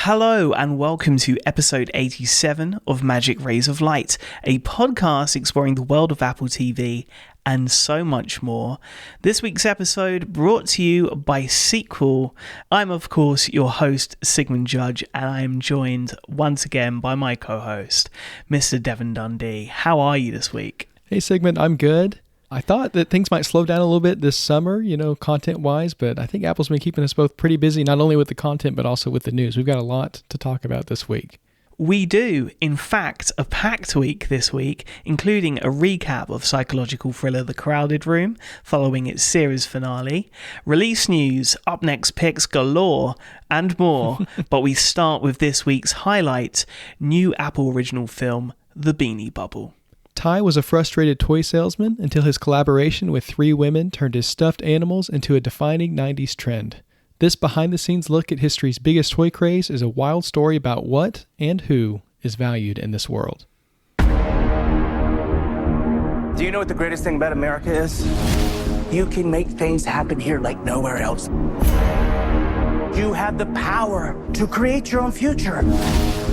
Hello and welcome to episode 87 of Magic Rays of Light, a podcast exploring the world of Apple TV and so much more. This week's episode brought to you by Sequel. I'm of course your host Sigmund Judge, and I am joined once again by my co-host Mr. Devon Dundee. How are you this week? Hey Sigmund, I'm good. I thought that things might slow down a little bit this summer, content-wise, but I think Apple's been keeping us both pretty busy, not only with the content, but also with the news. We've got a lot to talk about this week. We do. In fact, a packed week this week, including a recap of psychological thriller The Crowded Room, following its series finale, release news, up next picks galore, and more. But we start with this week's highlight, new Apple original film, The Beanie Bubble. Ty was a frustrated toy salesman until his collaboration with three women turned his stuffed animals into a defining 90s trend. This behind-the-scenes look at history's biggest toy craze is a wild story about what and who is valued in this world. Do you know what the greatest thing about America is? You can make things happen here like nowhere else. You have the power to create your own future.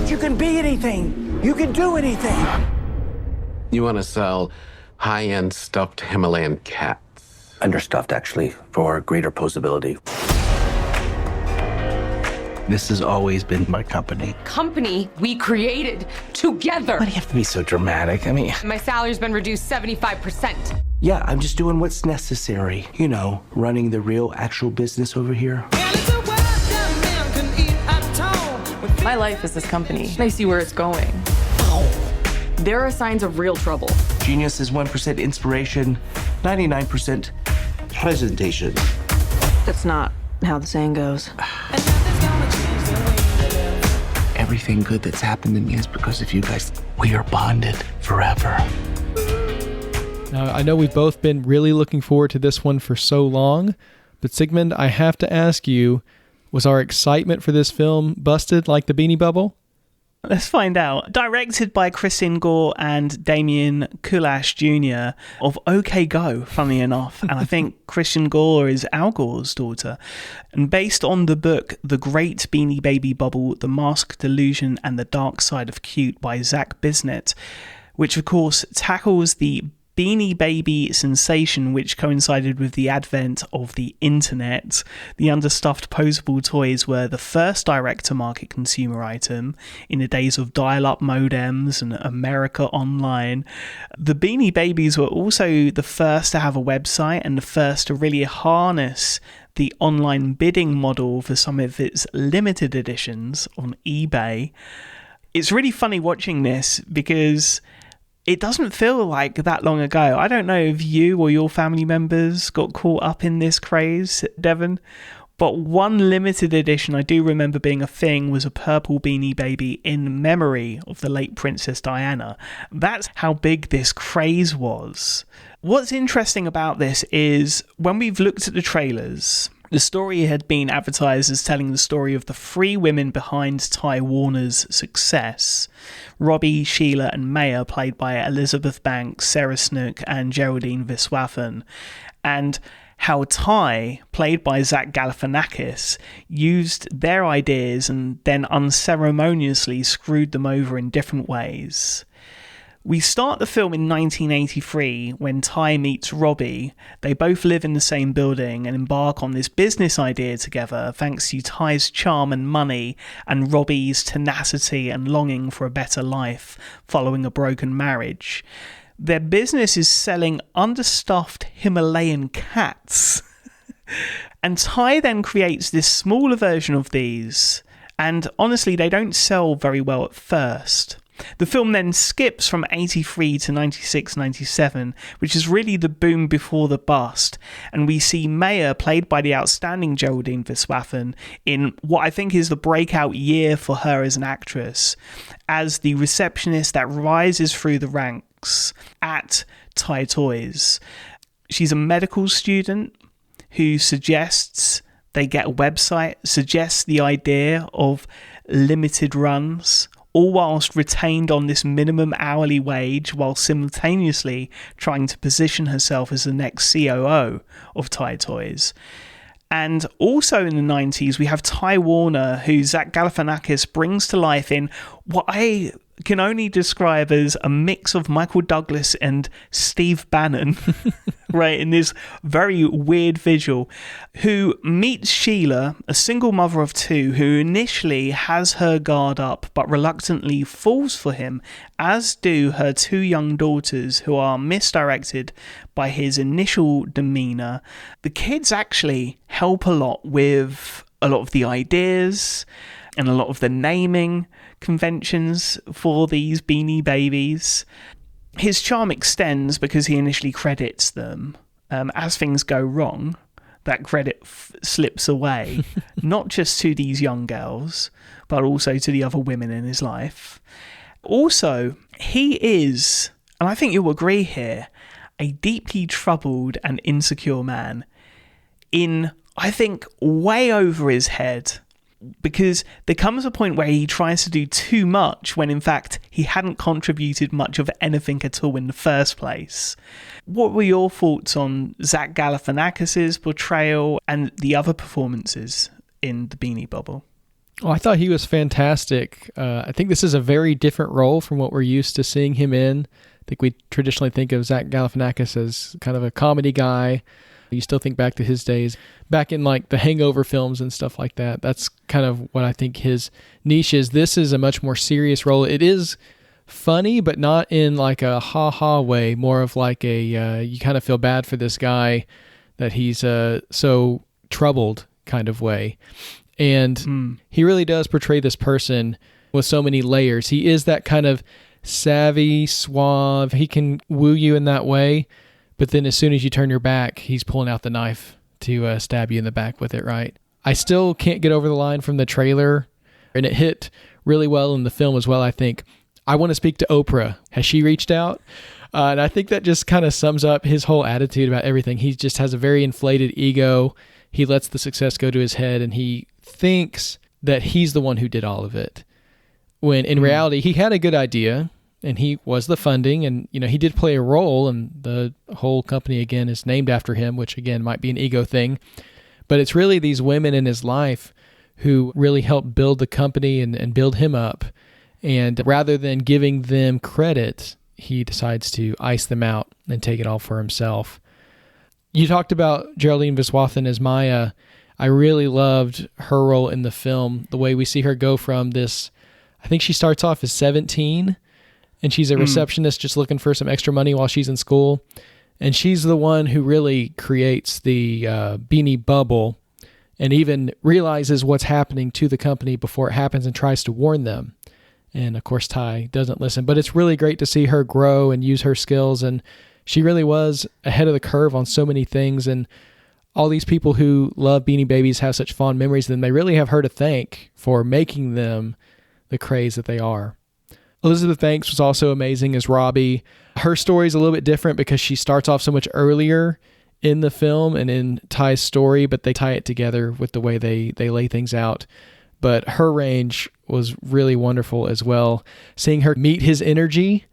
You can be anything. You can do anything. You want to sell high-end stuffed Himalayan cats. Understuffed, actually, for greater posability. This has always been my company. Company we created together. Why do you have to be so dramatic? I mean, My salary's been reduced 75%. yeah, I'm just doing what's necessary. You know, running the real, actual business over here. My life is this company. I see where it's going. There are signs of real trouble. Genius is 1% inspiration, 99% presentation. That's not how the saying goes. Everything good that's happened to me is because of you guys. We are bonded forever. Now, I know we've both been really looking forward to this one for so long, but Sigmund, I have to ask you, was our excitement for this film busted like the Beanie Bubble? Let's find out. Directed by Kristen Gore and Damien Kulash Jr. of OK Go, funnily enough. And I think Kristen Gore is Al Gore's daughter. And based on the book The Great Beanie Baby Bubble, The Mask Delusion and the Dark Side of Cute by Zach Bisnet, which of course tackles the Beanie Baby sensation which coincided with the advent of the internet. The understuffed posable toys were the first direct-to-market consumer item in the days of dial-up modems and America Online. The Beanie Babies were also the first to have a website and the first to really harness the online bidding model for some of its limited editions on eBay. It's really funny watching this because it doesn't feel like that long ago. I don't know if you or your family members got caught up in this craze, Devon, but one limited edition I do remember being a thing was a purple Beanie Baby in memory of the late Princess Diana. That's how big this craze was. What's interesting about this is when we've looked at the trailers, the story had been advertised as telling the story of the three women behind Ty Warner's success. Robbie, Sheila and Maya, played by Elizabeth Banks, Sarah Snook and Geraldine Viswanathan. And how Ty, played by Zach Galifianakis, used their ideas and then unceremoniously screwed them over in different ways. We start the film in 1983 when Ty meets Robbie. They both live in the same building and embark on this business idea together thanks to Ty's charm and money and Robbie's tenacity and longing for a better life following a broken marriage. Their business is selling understuffed Himalayan cats. And Ty then creates this smaller version of these, and honestly they don't sell very well at first. The film then skips from 83 to 96, 97, which is really the boom before the bust, and we see Maya, played by the outstanding Geraldine Viswanathan, in what I think is the breakout year for her as an actress, as the receptionist that rises through the ranks at Ty Toys. She's a medical student who suggests they get a website, suggests the idea of limited runs, all whilst retained on this minimum hourly wage while simultaneously trying to position herself as the next COO of Ty Toys. And also in the 90s, we have Ty Warner, who Zach Galifianakis brings to life in what I can only describe as a mix of Michael Douglas and Steve Bannon, right, in this very weird visual, who meets Sheila, a single mother of two, who initially has her guard up but reluctantly falls for him, as do her two young daughters, who are misdirected by his initial demeanour. The kids actually help a lot with a lot of the ideas and a lot of the naming conventions for these Beanie Babies. His charm extends because he initially credits them. As things go wrong, that credit slips away, not just to these young girls, but also to the other women in his life. Also, he is, and I think you'll agree here, a deeply troubled and insecure man in, I think, way over his head. Because there comes a point where he tries to do too much when in fact he hadn't contributed much of anything at all in the first place. What were your thoughts on Zach Galifianakis' portrayal and the other performances in The Beanie Bubble? Oh, I thought he was fantastic. I think this is a very different role from what we're used to seeing him in. I think we traditionally think of Zach Galifianakis as kind of a comedy guy. You still think back to his days back in like the Hangover films and stuff like that. That's kind of what I think his niche is. This is a much more serious role. It is funny, but not in like a ha-ha way, more of like a you kind of feel bad for this guy that he's so troubled kind of way. And he really does portray this person with so many layers. He is that kind of savvy, suave. He can woo you in that way. But then as soon as you turn your back, he's pulling out the knife to stab you in the back with it, right? I still can't get over the line from the trailer, and it hit really well in the film as well, I think. I want to speak to Oprah. Has she reached out? And I think that just kind of sums up his whole attitude about everything. He just has a very inflated ego. He lets the success go to his head, and he thinks that he's the one who did all of it. When in reality, he had a good idea, and he was the funding, and he did play a role, and the whole company again is named after him, which again might be an ego thing. But it's really these women in his life who really helped build the company and build him up. And rather than giving them credit, he decides to ice them out and take it all for himself. You talked about Geraldine Viswanathan as Maya. I really loved her role in the film, the way we see her go from this, I think she starts off as 17, and she's a receptionist just looking for some extra money while she's in school. And she's the one who really creates the Beanie Bubble and even realizes what's happening to the company before it happens and tries to warn them. And of course, Ty doesn't listen. But it's really great to see her grow and use her skills. And she really was ahead of the curve on so many things. And all these people who love Beanie Babies have such fond memories of them. They really have her to thank for making them the craze that they are. Elizabeth Banks was also amazing as Robbie. Her story is a little bit different because she starts off so much earlier in the film and in Ty's story, but they tie it together with the way they lay things out. But her range was really wonderful as well. Seeing her meet his energy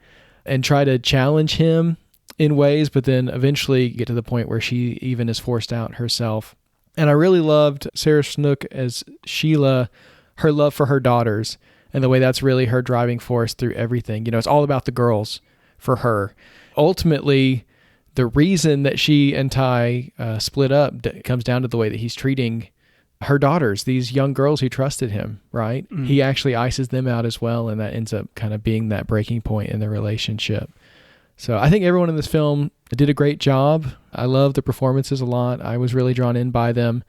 and try to challenge him in ways, but then eventually get to the point where she even is forced out herself. And I really loved Sarah Snook as Sheila, her love for her daughters, and the way that's really her driving force through everything. It's all about the girls for her. Ultimately, the reason that she and Ty split up comes down to the way that he's treating her daughters, these young girls who trusted him, right? He actually ices them out as well, and that ends up kind of being that breaking point in the relationship. So I think everyone in this film did a great job. I love the performances a lot. I was really drawn in by them.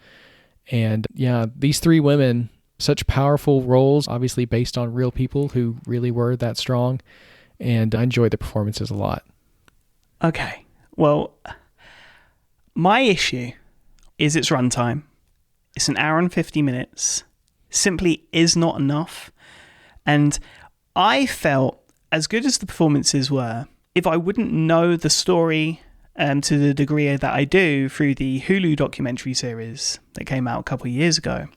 And yeah, these three women, such powerful roles, obviously based on real people who really were that strong. And I enjoyed the performances a lot. Okay. Well, my issue is its runtime. It's an hour and 50 minutes. Simply is not enough. And I felt, as good as the performances were, if I wouldn't know the story to the degree that I do through the Hulu documentary series that came out a couple of years ago,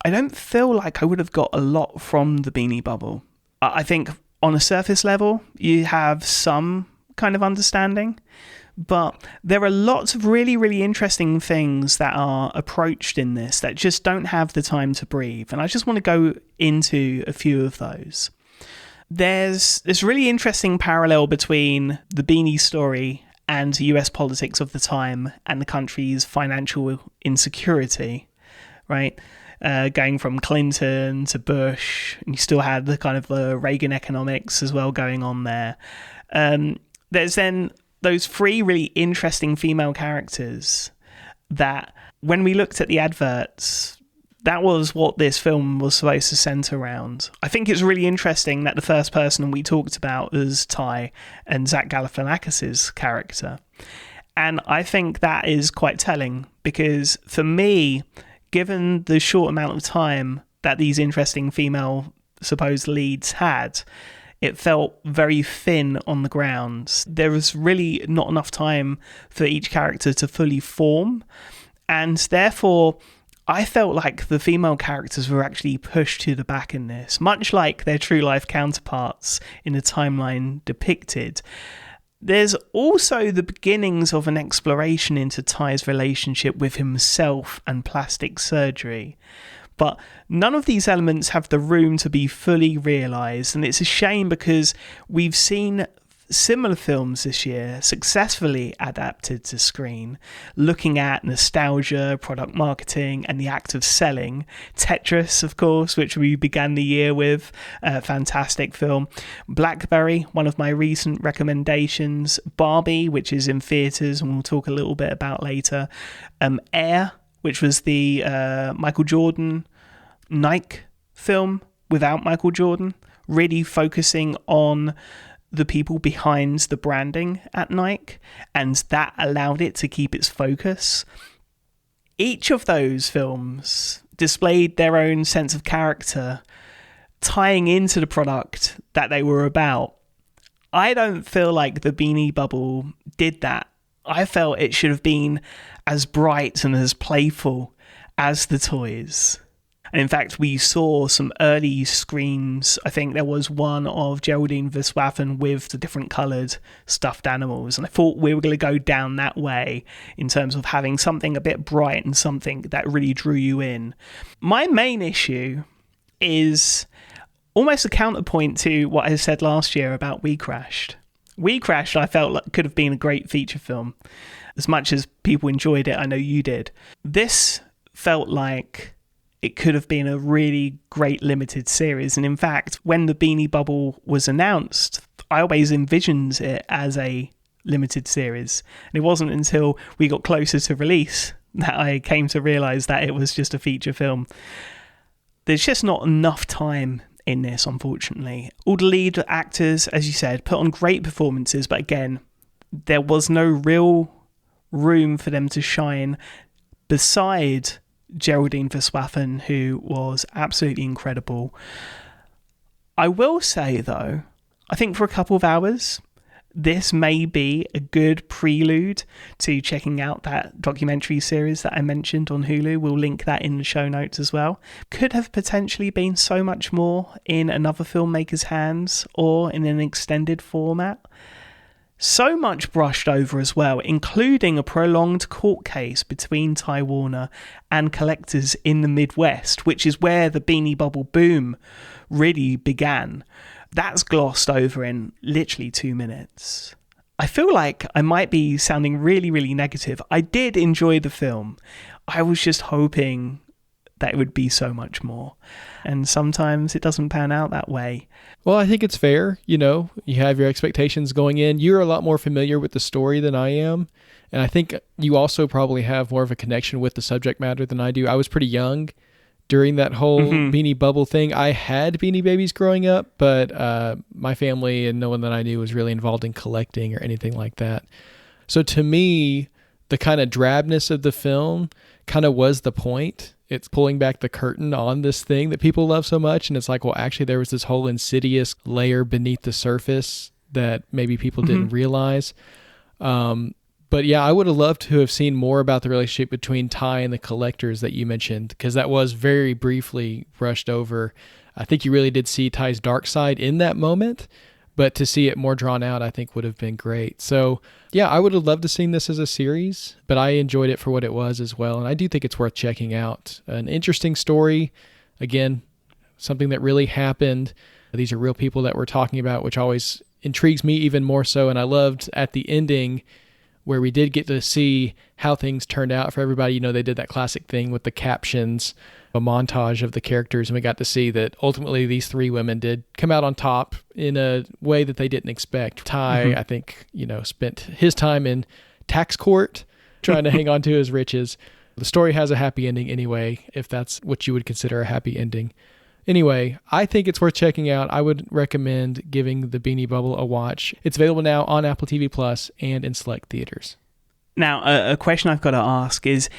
I don't feel like I would have got a lot from the Beanie Bubble. I think on a surface level, you have some kind of understanding, But there are lots of really, really interesting things that are approached in this that just don't have the time to breathe. And I just want to go into a few of those. There's this really interesting parallel between the Beanie story and US politics of the time and the country's financial insecurity, right? Going from Clinton to Bush, and you still had the kind of Reagan economics as well going on there. There's then those three really interesting female characters that, when we looked at the adverts, that was what this film was supposed to centre around. I think it's really interesting that the first person we talked about was Ty and Zach Galifianakis' character. And I think that is quite telling, because for me, given the short amount of time that these interesting female supposed leads had, it felt very thin on the ground. There was really not enough time for each character to fully form, and therefore I felt like the female characters were actually pushed to the back in this, much like their true life counterparts in the timeline depicted. There's also the beginnings of an exploration into Ty's relationship with himself and plastic surgery. But none of these elements have the room to be fully realised, and it's a shame because we've seen similar films this year successfully adapted to screen, looking at nostalgia, product marketing, and the act of selling. Tetris, of course, which we began the year with, a fantastic film. Blackberry, one of my recent recommendations. Barbie, which is in theatres, and we'll talk a little bit about later. Air, which was the Michael Jordan Nike film without Michael Jordan, really focusing on the people behind the branding at Nike, and that allowed it to keep its focus. Each of those films displayed their own sense of character, tying into the product that they were about. I don't feel like the Beanie Bubble did that. I felt it should have been as bright and as playful as the toys. And in fact, we saw some early screens. I think there was one of Geraldine Viswanathan with the different coloured stuffed animals. And I thought we were going to go down that way in terms of having something a bit bright and something that really drew you in. My main issue is almost a counterpoint to what I said last year about We Crashed. We Crashed, I felt like could have been a great feature film. As much as people enjoyed it, I know you did. This felt like it could have been a really great limited series. And in fact, when the Beanie Bubble was announced, I always envisioned it as a limited series. And it wasn't until we got closer to release that I came to realise that it was just a feature film. There's just not enough time in this, unfortunately. All the lead actors, as you said, put on great performances, but again, there was no real room for them to shine beside Geraldine Viswanathan, who was absolutely incredible. I will say, though, I think for a couple of hours, this may be a good prelude to checking out that documentary series that I mentioned on Hulu. We'll link that in the show notes as well. Could have potentially been so much more in another filmmaker's hands or in an extended format. So much brushed over as well, including a prolonged court case between Ty Warner and collectors in the Midwest, which is where the Beanie Bubble boom really began. That's glossed over in literally 2 minutes. I feel like I might be sounding really, really negative. I did enjoy the film. I was just hoping that it would be so much more. And sometimes it doesn't pan out that way. Well, I think it's fair. You know, you have your expectations going in. You're a lot more familiar with the story than I am. And I think you also probably have more of a connection with the subject matter than I do. I was pretty young during that whole Beanie Bubble thing. I had Beanie Babies growing up, but my family and no one that I knew was really involved in collecting or anything like that. So to me, the kind of drabness of the film kind of was the point. It's pulling back the curtain on this thing that people love so much. And it's like, well, actually there was this whole insidious layer beneath the surface that maybe people didn't realize. But yeah, I would have loved to have seen more about the relationship between Ty and the collectors that you mentioned, because that was very briefly brushed over. I think you really did see Ty's dark side in that moment, But to see it more drawn out, I think would have been great. So yeah, I would have loved to seen this as a series, but I enjoyed it for what it was as well. And I do think it's worth checking out. An interesting story. Again, something that really happened. These are real people that we're talking about, which always intrigues me even more so. And I loved at the ending where we did get to see how things turned out for everybody. You know, they did that classic thing with the captions, a montage of the characters, and we got to see that ultimately these three women did come out on top in a way that they didn't expect. Ty, I think, spent his time in tax court trying to hang on to his riches. The story has a happy ending anyway, if that's what you would consider a happy ending. Anyway, I think it's worth checking out. I would recommend giving the Beanie Bubble a watch. It's available now on Apple TV Plus and in select theaters. Now, a question I've got to ask is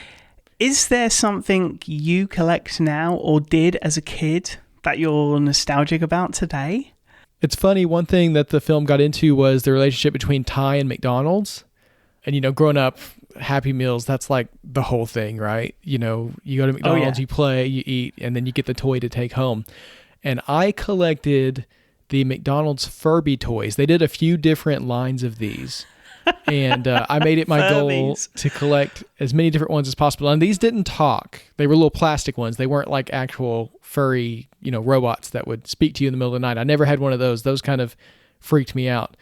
there something you collect now or did as a kid that you're nostalgic about today? It's funny, one thing that the film got into was the relationship between Ty and McDonald's. And, growing up, Happy Meals, that's like the whole thing, right? You go to McDonald's, you play, you eat, and then you get the toy to take home. And I collected the McDonald's Furby toys. They did a few different lines of these. And I made it my goal to collect as many different ones as possible. And these didn't talk. They were little plastic ones. They weren't like actual furry, robots that would speak to you in the middle of the night. I never had one of those. Those kind of freaked me out.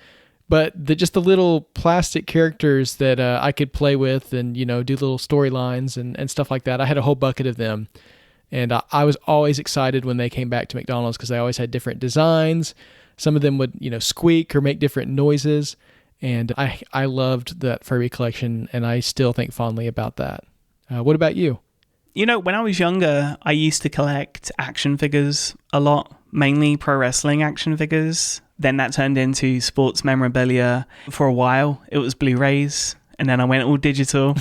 But just the little plastic characters that I could play with and, do little storylines and stuff like that. I had a whole bucket of them. And I was always excited when they came back to McDonald's because they always had different designs. Some of them would, squeak or make different noises. And I loved that Furby collection, and I still think fondly about that. What about you? When I was younger, I used to collect action figures a lot, mainly pro wrestling action figures. Then that turned into sports memorabilia. For a while, it was Blu-rays, and then I went all digital.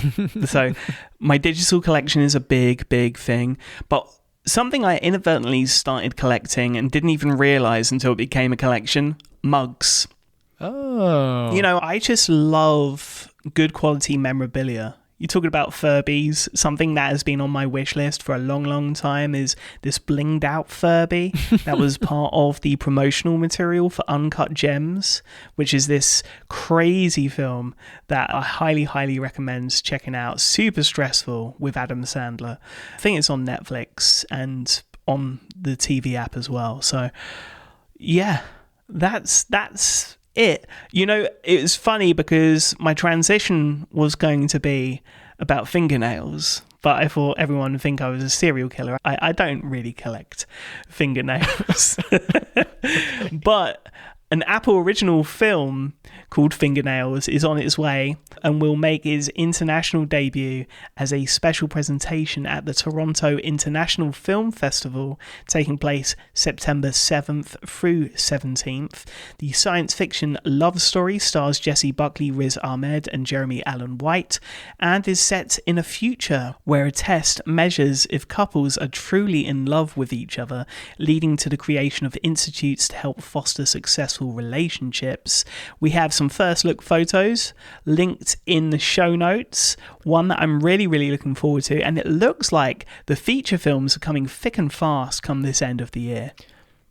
So my digital collection is a big, big thing. But something I inadvertently started collecting and didn't even realize until it became a collection, mugs. Oh. I just love good quality memorabilia. You're talking about Furbies. Something that has been on my wish list for a long, long time is this blinged out Furby that was part of the promotional material for Uncut Gems, which is this crazy film that I highly, highly recommend checking out. Super stressful with Adam Sandler. I think it's on Netflix and on the TV app as well. So, yeah, that's it. It was funny because my transition was going to be about fingernails, but I thought everyone would think I was a serial killer. I don't really collect fingernails. But an Apple original film called Fingernails is on its way and will make its international debut as a special presentation at the Toronto International Film Festival, taking place September 7th through 17th. The science fiction love story stars Jessie Buckley, Riz Ahmed and Jeremy Allen White, and is set in a future where a test measures if couples are truly in love with each other, leading to the creation of institutes to help foster successful relationships. We have some first look photos linked in the show notes, one that I'm really, really looking forward to, and it looks like the feature films are coming thick and fast come this end of the year.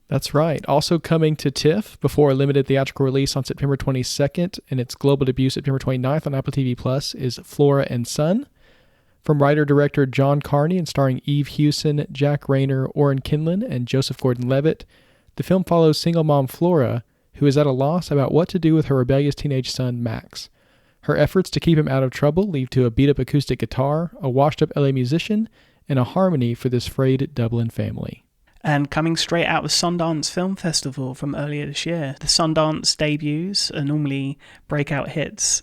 That's right. Also coming to TIFF before a limited theatrical release on September 22nd and its global debut September 29th on Apple TV Plus is Flora and Son. From writer-director John Carney and starring Eve Hewson, Jack Rayner, Orrin Kinlan, and Joseph Gordon-Levitt, the film follows single mom Flora, who is at a loss about what to do with her rebellious teenage son, Max. Her efforts to keep him out of trouble lead to a beat-up acoustic guitar, a washed-up LA musician, and a harmony for this frayed Dublin family. And coming straight out of Sundance Film Festival from earlier this year, the Sundance debuts are normally breakout hits.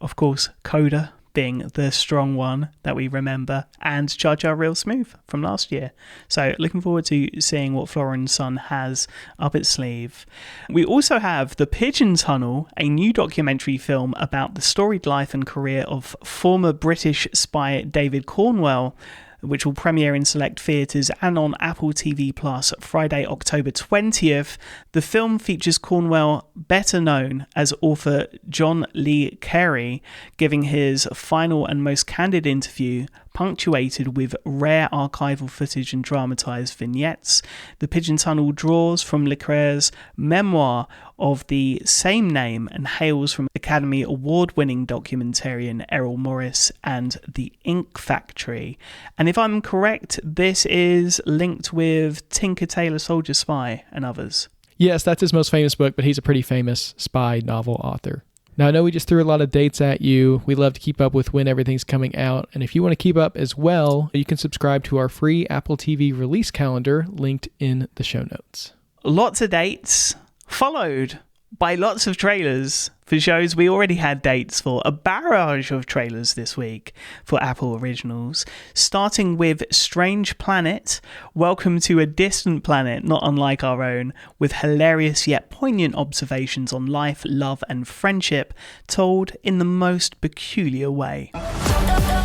Of course, Coda being the strong one that we remember, and Jar Jar Real Smooth from last year. So looking forward to seeing what Flora and Son has up its sleeve. We also have The Pigeon Tunnel, a new documentary film about the storied life and career of former British spy David Cornwell, which will premiere in select theatres and on Apple TV Plus Friday, October 20th. The film features Cornwell, better known as author John Lee Carey, giving his final and most candid interview, punctuated with rare archival footage and dramatised vignettes. The Pigeon Tunnel draws from Leclerc's memoir of the same name and hails from Academy Award-winning documentarian Errol Morris and The Ink Factory. And if I'm correct, this is linked with Tinker Tailor Soldier Spy and others. Yes, that's his most famous book, but he's a pretty famous spy novel author. Now, I know we just threw a lot of dates at you. We love to keep up with when everything's coming out. And if you want to keep up as well, you can subscribe to our free Apple TV release calendar linked in the show notes. Lots of dates, followed by lots of trailers for shows we already had dates for. A barrage of trailers this week for Apple Originals, starting with Strange Planet, Welcome to a Distant Planet, not unlike our own, with hilarious yet poignant observations on life, love and friendship, told in the most peculiar way.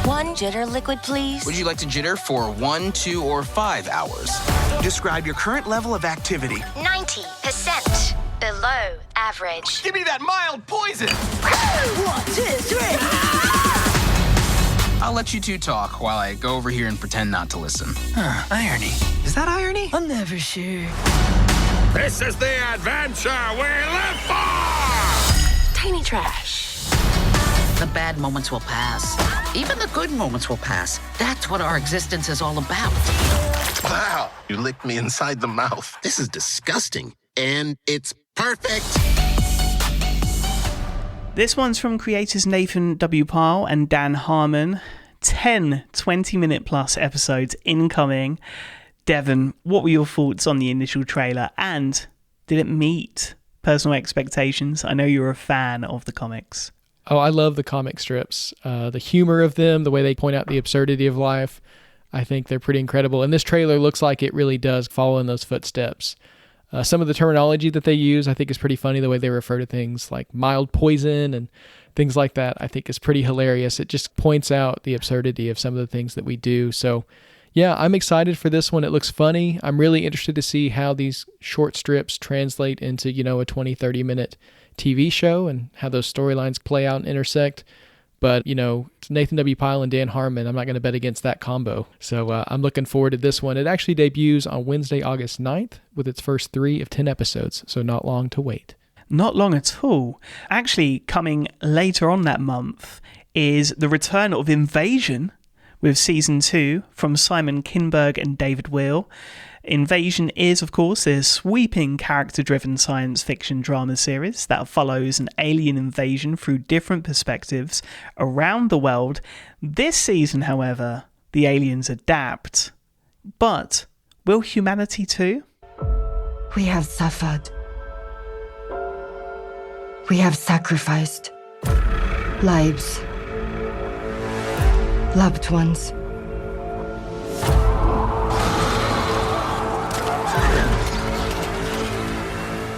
One jitter liquid, please. Would you like to jitter for 1, 2, or 5 hours? Describe your current level of activity. 90%. Below average. Give me that mild poison! 1, 2, 3. I'll let you two talk while I go over here and pretend not to listen. Irony. Is that irony? I'm never sure. This is the adventure we live for! Tiny trash. The bad moments will pass. Even the good moments will pass. That's what our existence is all about. Wow, you licked me inside the mouth. This is disgusting. And it's perfect. This one's from creators Nathan W. Pyle and Dan Harmon. 10 20-minute plus episodes incoming. Devon, what were your thoughts on the initial trailer, and did it meet personal expectations? I know you're a fan of the comics. Oh, I love the comic strips. The humor of them, the way they point out the absurdity of life, I think they're pretty incredible. And this trailer looks like it really does follow in those footsteps. Some of the terminology that they use, I think, is pretty funny. The way they refer to things like mild poison and things like that, I think is pretty hilarious. It just points out the absurdity of some of the things that we do. So, yeah, I'm excited for this one. It looks funny. I'm really interested to see how these short strips translate into, a 20, 30-minute TV show and how those storylines play out and intersect. But, it's Nathan W. Pyle and Dan Harmon. I'm not going to bet against that combo. So I'm looking forward to this one. It actually debuts on Wednesday, August 9th with its first 3 of 10 episodes. So not long to wait. Not long at all. Actually, coming later on that month is the return of Invasion with Season 2 from Simon Kinberg and David Weil. Invasion is, of course, a sweeping character-driven science fiction drama series that follows an alien invasion through different perspectives around the world. This season, however, the aliens adapt. But will humanity too? We have suffered. We have sacrificed lives, loved ones.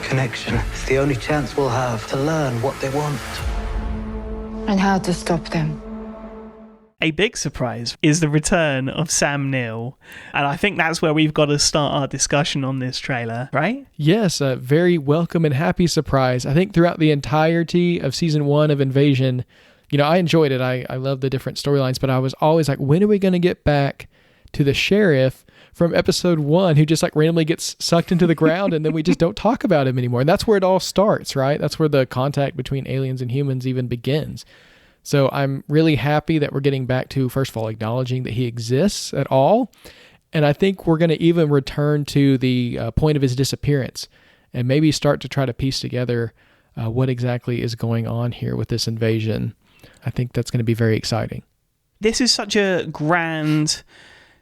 Connection. It's the only chance we'll have to learn what they want. And how to stop them. A big surprise is the return of Sam Neill. And I think that's where we've got to start our discussion on this trailer, right? Yes, a very welcome and happy surprise. I think throughout the entirety of Season 1 of Invasion, I enjoyed it. I love the different storylines, but I was always like, when are we going to get back to the sheriff from episode 1 who just randomly gets sucked into the ground and then we just don't talk about him anymore? And that's where it all starts, right? That's where the contact between aliens and humans even begins. So I'm really happy that we're getting back to, first of all, acknowledging that he exists at all. And I think we're going to even return to the point of his disappearance and maybe start to try to piece together what exactly is going on here with this invasion. I think that's going to be very exciting. This is such a grand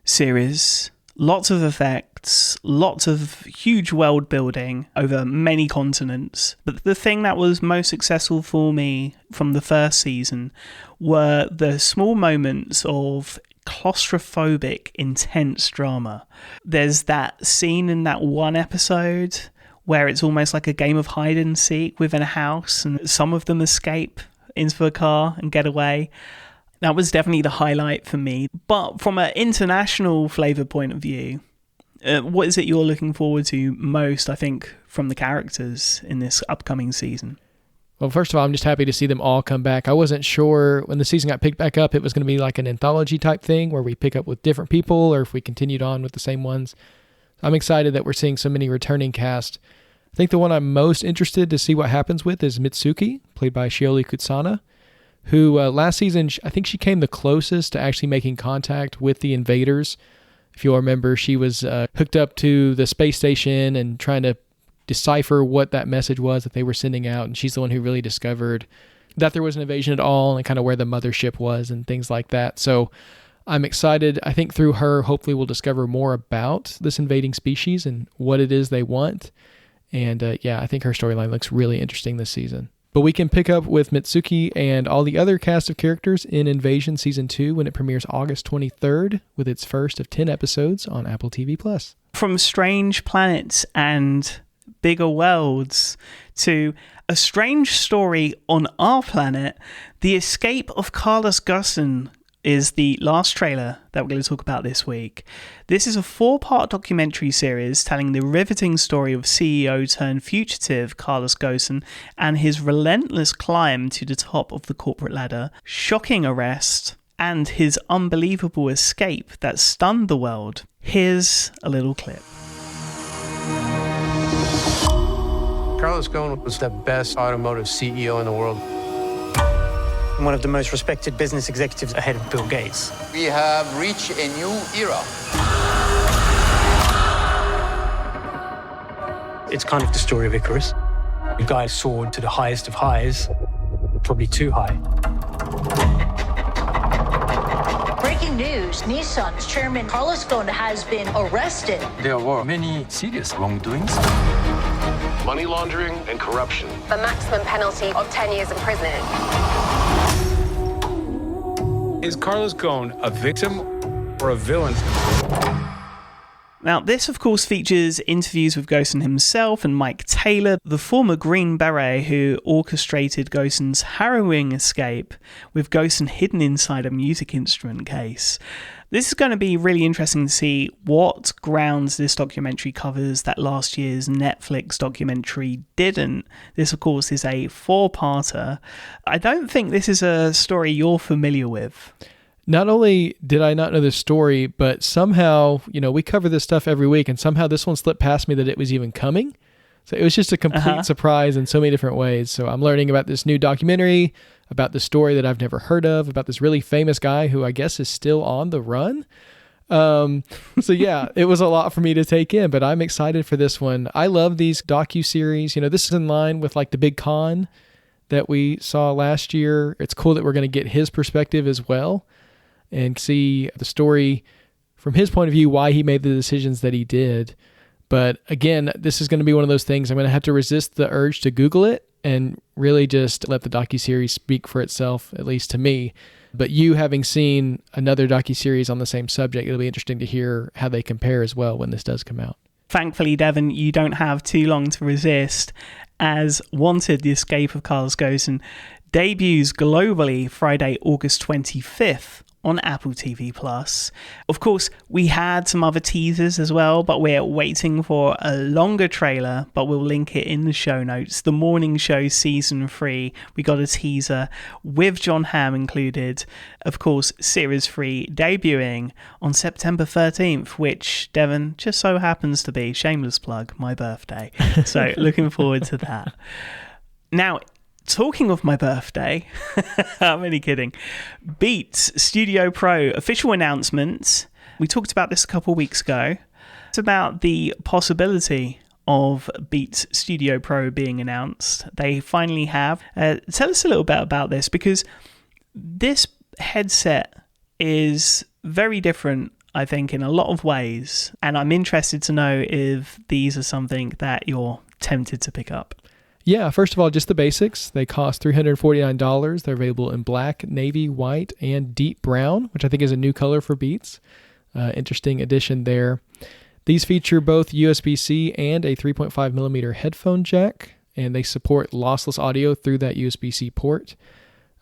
series. Lots of effects, lots of huge world building over many continents. But the thing that was most successful for me from the first season were the small moments of claustrophobic, intense drama. There's that scene in that one episode where it's almost like a game of hide and seek within a house, and some of them escape into a car and get away. That was definitely the highlight for me. But from an international flavour point of view, what is it you're looking forward to most, I think, from the characters in this upcoming season? Well, first of all, I'm just happy to see them all come back. I wasn't sure when the season got picked back up, it was going to be like an anthology type thing where we pick up with different people or if we continued on with the same ones. I'm excited that we're seeing so many returning cast. I think the one I'm most interested to see what happens with is Mitsuki, played by Shioli Kutsana, who last season, I think she came the closest to actually making contact with the invaders. If you'll remember, she was hooked up to the space station and trying to decipher what that message was that they were sending out, and she's the one who really discovered that there was an invasion at all and kind of where the mothership was and things like that. So I'm excited. I think through her, hopefully we'll discover more about this invading species and what it is they want. And I think her storyline looks really interesting this season. But we can pick up with Mitsuki and all the other cast of characters in Invasion Season 2 when it premieres August 23rd with its first of 10 episodes on Apple TV+. From strange planets and bigger worlds to a strange story on our planet, The Escape of Carlos Ghosn is the last trailer that we're going to talk about this week. This is a 4-part documentary series telling the riveting story of CEO turned fugitive Carlos Ghosn and his relentless climb to the top of the corporate ladder, shocking arrest, and his unbelievable escape that stunned the world. Here's a little clip. Carlos Ghosn was the best automotive CEO in the world. One of the most respected business executives ahead of Bill Gates. We have reached a new era. It's kind of the story of Icarus. The guy soared to the highest of highs, probably too high. Breaking news, Nissan's chairman Carlos Ghosn has been arrested. There were many serious wrongdoings. Money laundering and corruption. The maximum penalty of 10 years in prison. Is Carlos Ghosn a victim or a villain? Now, this, of course, features interviews with Ghosn himself and Mike Taylor, the former Green Beret who orchestrated Ghosn's harrowing escape, with Ghosn hidden inside a music instrument case. This is going to be really interesting to see what grounds this documentary covers that last year's Netflix documentary didn't. This, of course, is a 4-parter. I don't think this is a story you're familiar with. Not only did I not know this story, but somehow, we cover this stuff every week, and somehow this one slipped past me that it was even coming. So it was just a complete surprise in so many different ways. So I'm learning about this new documentary, about the story that I've never heard of, about this really famous guy who I guess is still on the run. It was a lot for me to take in, but I'm excited for this one. I love these docuseries. This is in line with like the big con that we saw last year. It's cool that we're going to get his perspective as well and see the story from his point of view, why he made the decisions that he did. But again, this is going to be one of those things I'm going to have to resist the urge to Google it and really just let the docuseries speak for itself, at least to me. But you having seen another docuseries on the same subject, it'll be interesting to hear how they compare as well when this does come out. Thankfully, Devon, you don't have too long to resist, as Wanted: The Escape of Carlos Ghosn debuts globally Friday, August 25th. On Apple TV+. Of course, we had some other teasers as well, but we're waiting for a longer trailer, but we'll link it in the show notes. The Morning Show Season 3, we got a teaser with Jon Hamm included. Of course, Series 3 debuting on September 13th, which, Devon, just so happens to be, shameless plug, my birthday. So looking forward to that. Now, talking of my birthday, I'm only kidding. Beats Studio Pro official announcement. We talked about this a couple of weeks ago. It's about the possibility of Beats Studio Pro being announced. They finally have. Tell us a little bit about this, because this headset is very different, I think, in a lot of ways. And I'm interested to know if these are something that you're tempted to pick up. Yeah, first of all, just the basics. They cost $349. They're available in black, navy, white, and deep brown, which I think is a new color for Beats. Interesting addition there. These feature both USB-C and a 3.5 millimeter headphone jack, and they support lossless audio through that USB-C port.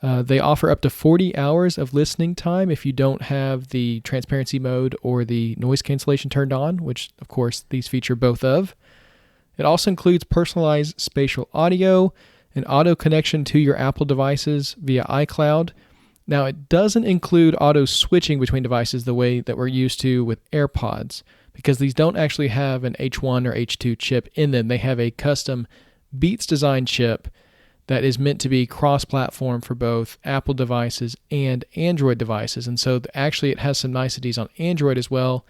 They offer up to 40 hours of listening time if you don't have the transparency mode or the noise cancellation turned on, which, of course, these feature both of. It also includes personalized spatial audio, an auto connection to your Apple devices via iCloud. Now, it doesn't include auto switching between devices the way that we're used to with AirPods, because these don't actually have an H1 or H2 chip in them. They have a custom Beats design chip that is meant to be cross-platform for both Apple devices and Android devices. And so actually it has some niceties on Android as well,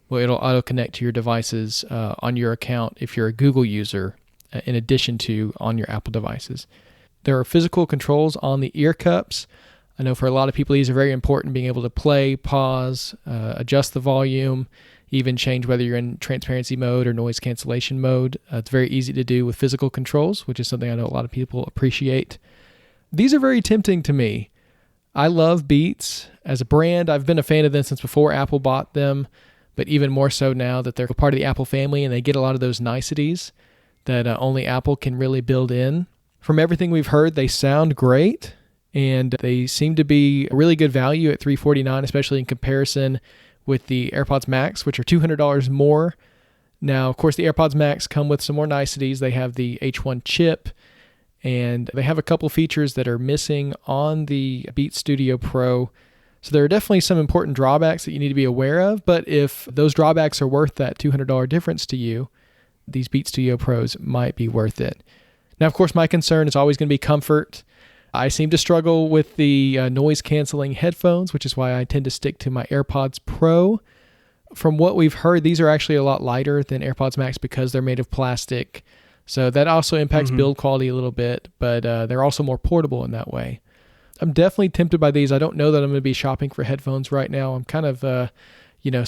where it'll auto-connect to your devices on your account if you're a Google user, in addition to on your Apple devices. There are physical controls on the ear cups. I know for a lot of people these are very important, being able to play, pause, adjust the volume, even change whether you're in transparency mode or noise cancellation mode. It's very easy to do with physical controls, which is something I know a lot of people appreciate. These are very tempting to me. I love Beats as a brand. I've been a fan of them since before Apple bought them, but even more so now that they're part of the Apple family and they get a lot of those niceties that only Apple can really build in. From everything we've heard, they sound great, and they seem to be a really good value at $349, especially in comparison with the AirPods Max, which are $200 more. Now, of course, the AirPods Max come with some more niceties. They have the H1 chip, and they have a couple features that are missing on the Beats Studio Pro. So there are definitely some important drawbacks that you need to be aware of, but if those drawbacks are worth that $200 difference to you, these Beats Studio Pros might be worth it. Now, of course, my concern is always going to be comfort. I seem to struggle with the noise-canceling headphones, which is why I tend to stick to my AirPods Pro. From what we've heard, these are actually a lot lighter than AirPods Max because they're made of plastic. So that also impacts build quality a little bit, but they're also more portable in that way. I'm definitely tempted by these. I don't know that I'm going to be shopping for headphones right now. I'm kind of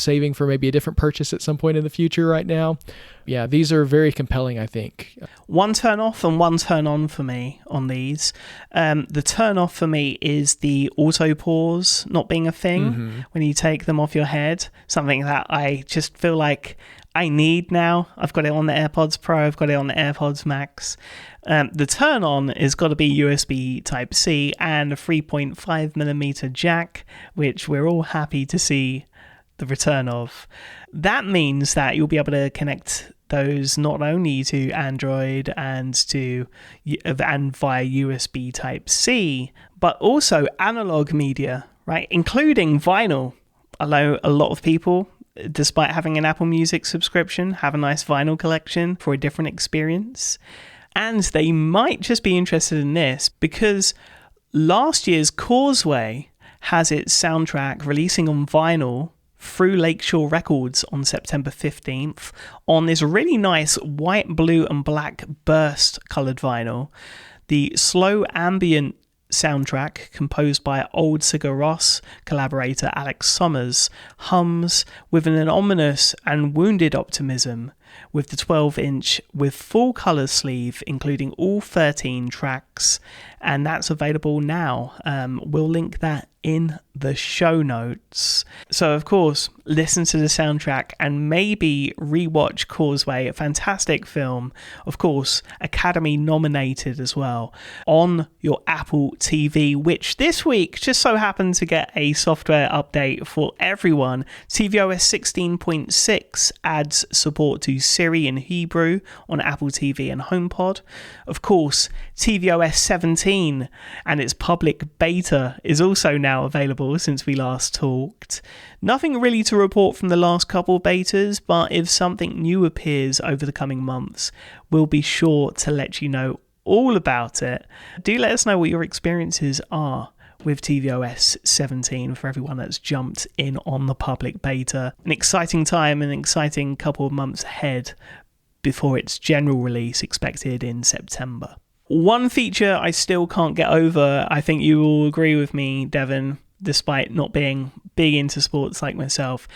saving for maybe a different purchase at some point in the future right now. Yeah, these are very compelling, I think. One turn off and one turn on for me on these. The turn off for me is the auto pause not being a thing when you take them off your head. Something that I just feel like I need now. I've got it on the AirPods Pro. I've got it on the AirPods Max. The turn on is got to be USB Type-C and a 3.5mm jack, which we're all happy to see the return of. That means that you'll be able to connect those not only to Android and via USB Type-C, but also analog media, right? Including vinyl. Although a lot of people, despite having an Apple Music subscription, have a nice vinyl collection for a different experience. And they might just be interested in this because last year's Causeway has its soundtrack releasing on vinyl through Lakeshore Records on September 15th on this really nice white, blue and black burst coloured vinyl. The slow ambient soundtrack, composed by old Sigur Rós collaborator Alex Summers, hums with an ominous and wounded optimism with the 12-inch with full colour sleeve, including all 13 tracks, and that's available now. We'll link that in the show notes. So, of course, listen to the soundtrack and maybe rewatch Causeway, a fantastic film, of course, Academy nominated as well, on your Apple TV, which this week just so happened to get a software update for everyone. tvOS 16.6 adds support to Siri in Hebrew on Apple TV and HomePod. Of course, tvOS 17 and its public beta is also now available since we last talked. Nothing really to report from the last couple betas, but if something new appears over the coming months, we'll be sure to let you know all about it. Do let us know what your experiences are with tvOS 17 for everyone that's jumped in on the public beta. An exciting time, an exciting couple of months ahead before its general release expected in September. One feature I still can't get over, I think you will agree with me, Devon, despite not being big into sports like myself,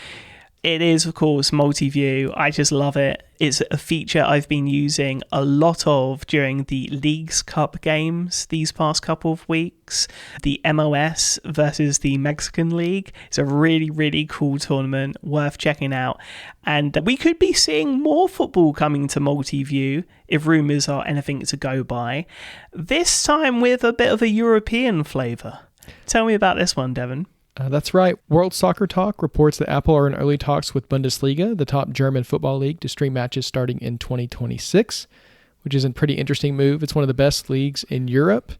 it is, of course, multi-view. I just love it. It's a feature I've been using a lot of during the Leagues Cup games these past couple of weeks. The MOS versus the Mexican League. It's a really, really cool tournament, worth checking out. And we could be seeing more football coming to multi-view if rumours are anything to go by. This time with a bit of a European flavour. Tell me about this one, Devon. That's right. World Soccer Talk reports that Apple are in early talks with Bundesliga, the top German football league, to stream matches starting in 2026. which is a pretty interesting move. It's one of the best leagues in Europe.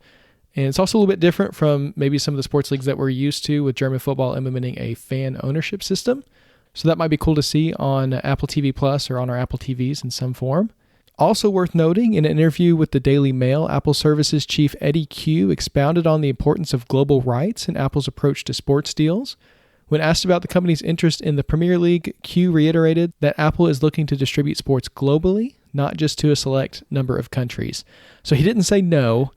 And it's also a little bit different from maybe some of the sports leagues that we're used to, with German football implementing a fan ownership system. So that might be cool to see on Apple TV Plus or on our Apple TVs in some form. Also worth noting, in an interview with the Daily Mail, Apple Services chief Eddie Q expounded on the importance of global rights in Apple's approach to sports deals. When asked about the company's interest in the Premier League, Q reiterated that Apple is looking to distribute sports globally, not just to a select number of countries. So he didn't say no,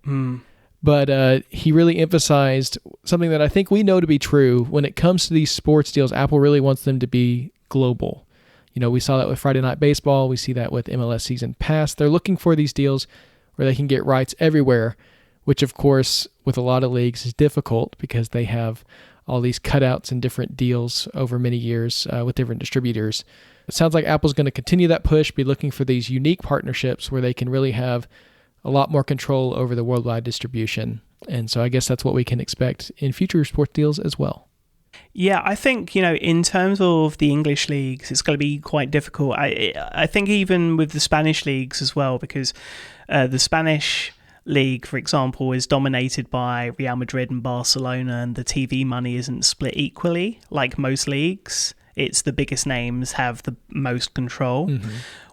but he really emphasized something that I think we know to be true. When it comes to these sports deals, Apple really wants them to be global. You know, we saw that with Friday Night Baseball. We see that with MLS Season Pass. They're looking for these deals where they can get rights everywhere, which, of course, with a lot of leagues is difficult because they have all these cutouts and different deals over many years with different distributors. It sounds like Apple's going to continue that push, be looking for these unique partnerships where they can really have a lot more control over the worldwide distribution. And so I guess that's what we can expect in future sports deals as well. Yeah, I think, in terms of the English leagues, it's going to be quite difficult. I think even with the Spanish leagues as well, because the Spanish league, for example, is dominated by Real Madrid and Barcelona, and the TV money isn't split equally like most leagues. It's the biggest names have the most control.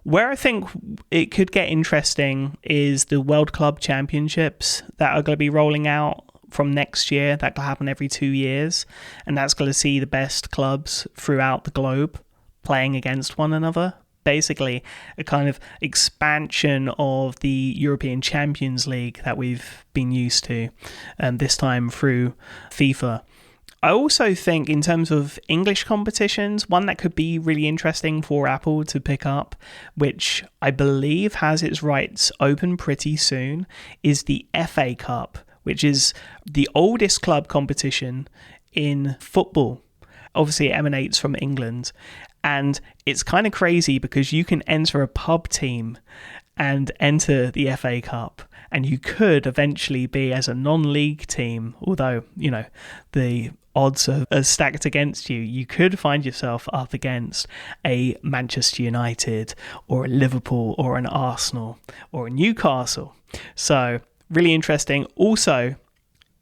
Where I think it could get interesting is the World Club Championships that are going to be rolling out from next year. That will happen every 2 years, and that's going to see the best clubs throughout the globe playing against one another. Basically, a kind of expansion of the European Champions League that we've been used to, this time through FIFA. I also think in terms of English competitions, one that could be really interesting for Apple to pick up, which I believe has its rights open pretty soon, is the FA Cup, which is the oldest club competition in football. Obviously, it emanates from England. And it's kind of crazy because you can enter a pub team and enter the FA Cup. And you could eventually be as a non-league team, although, the odds are stacked against you. You could find yourself up against a Manchester United or a Liverpool or an Arsenal or a Newcastle. So really interesting. Also,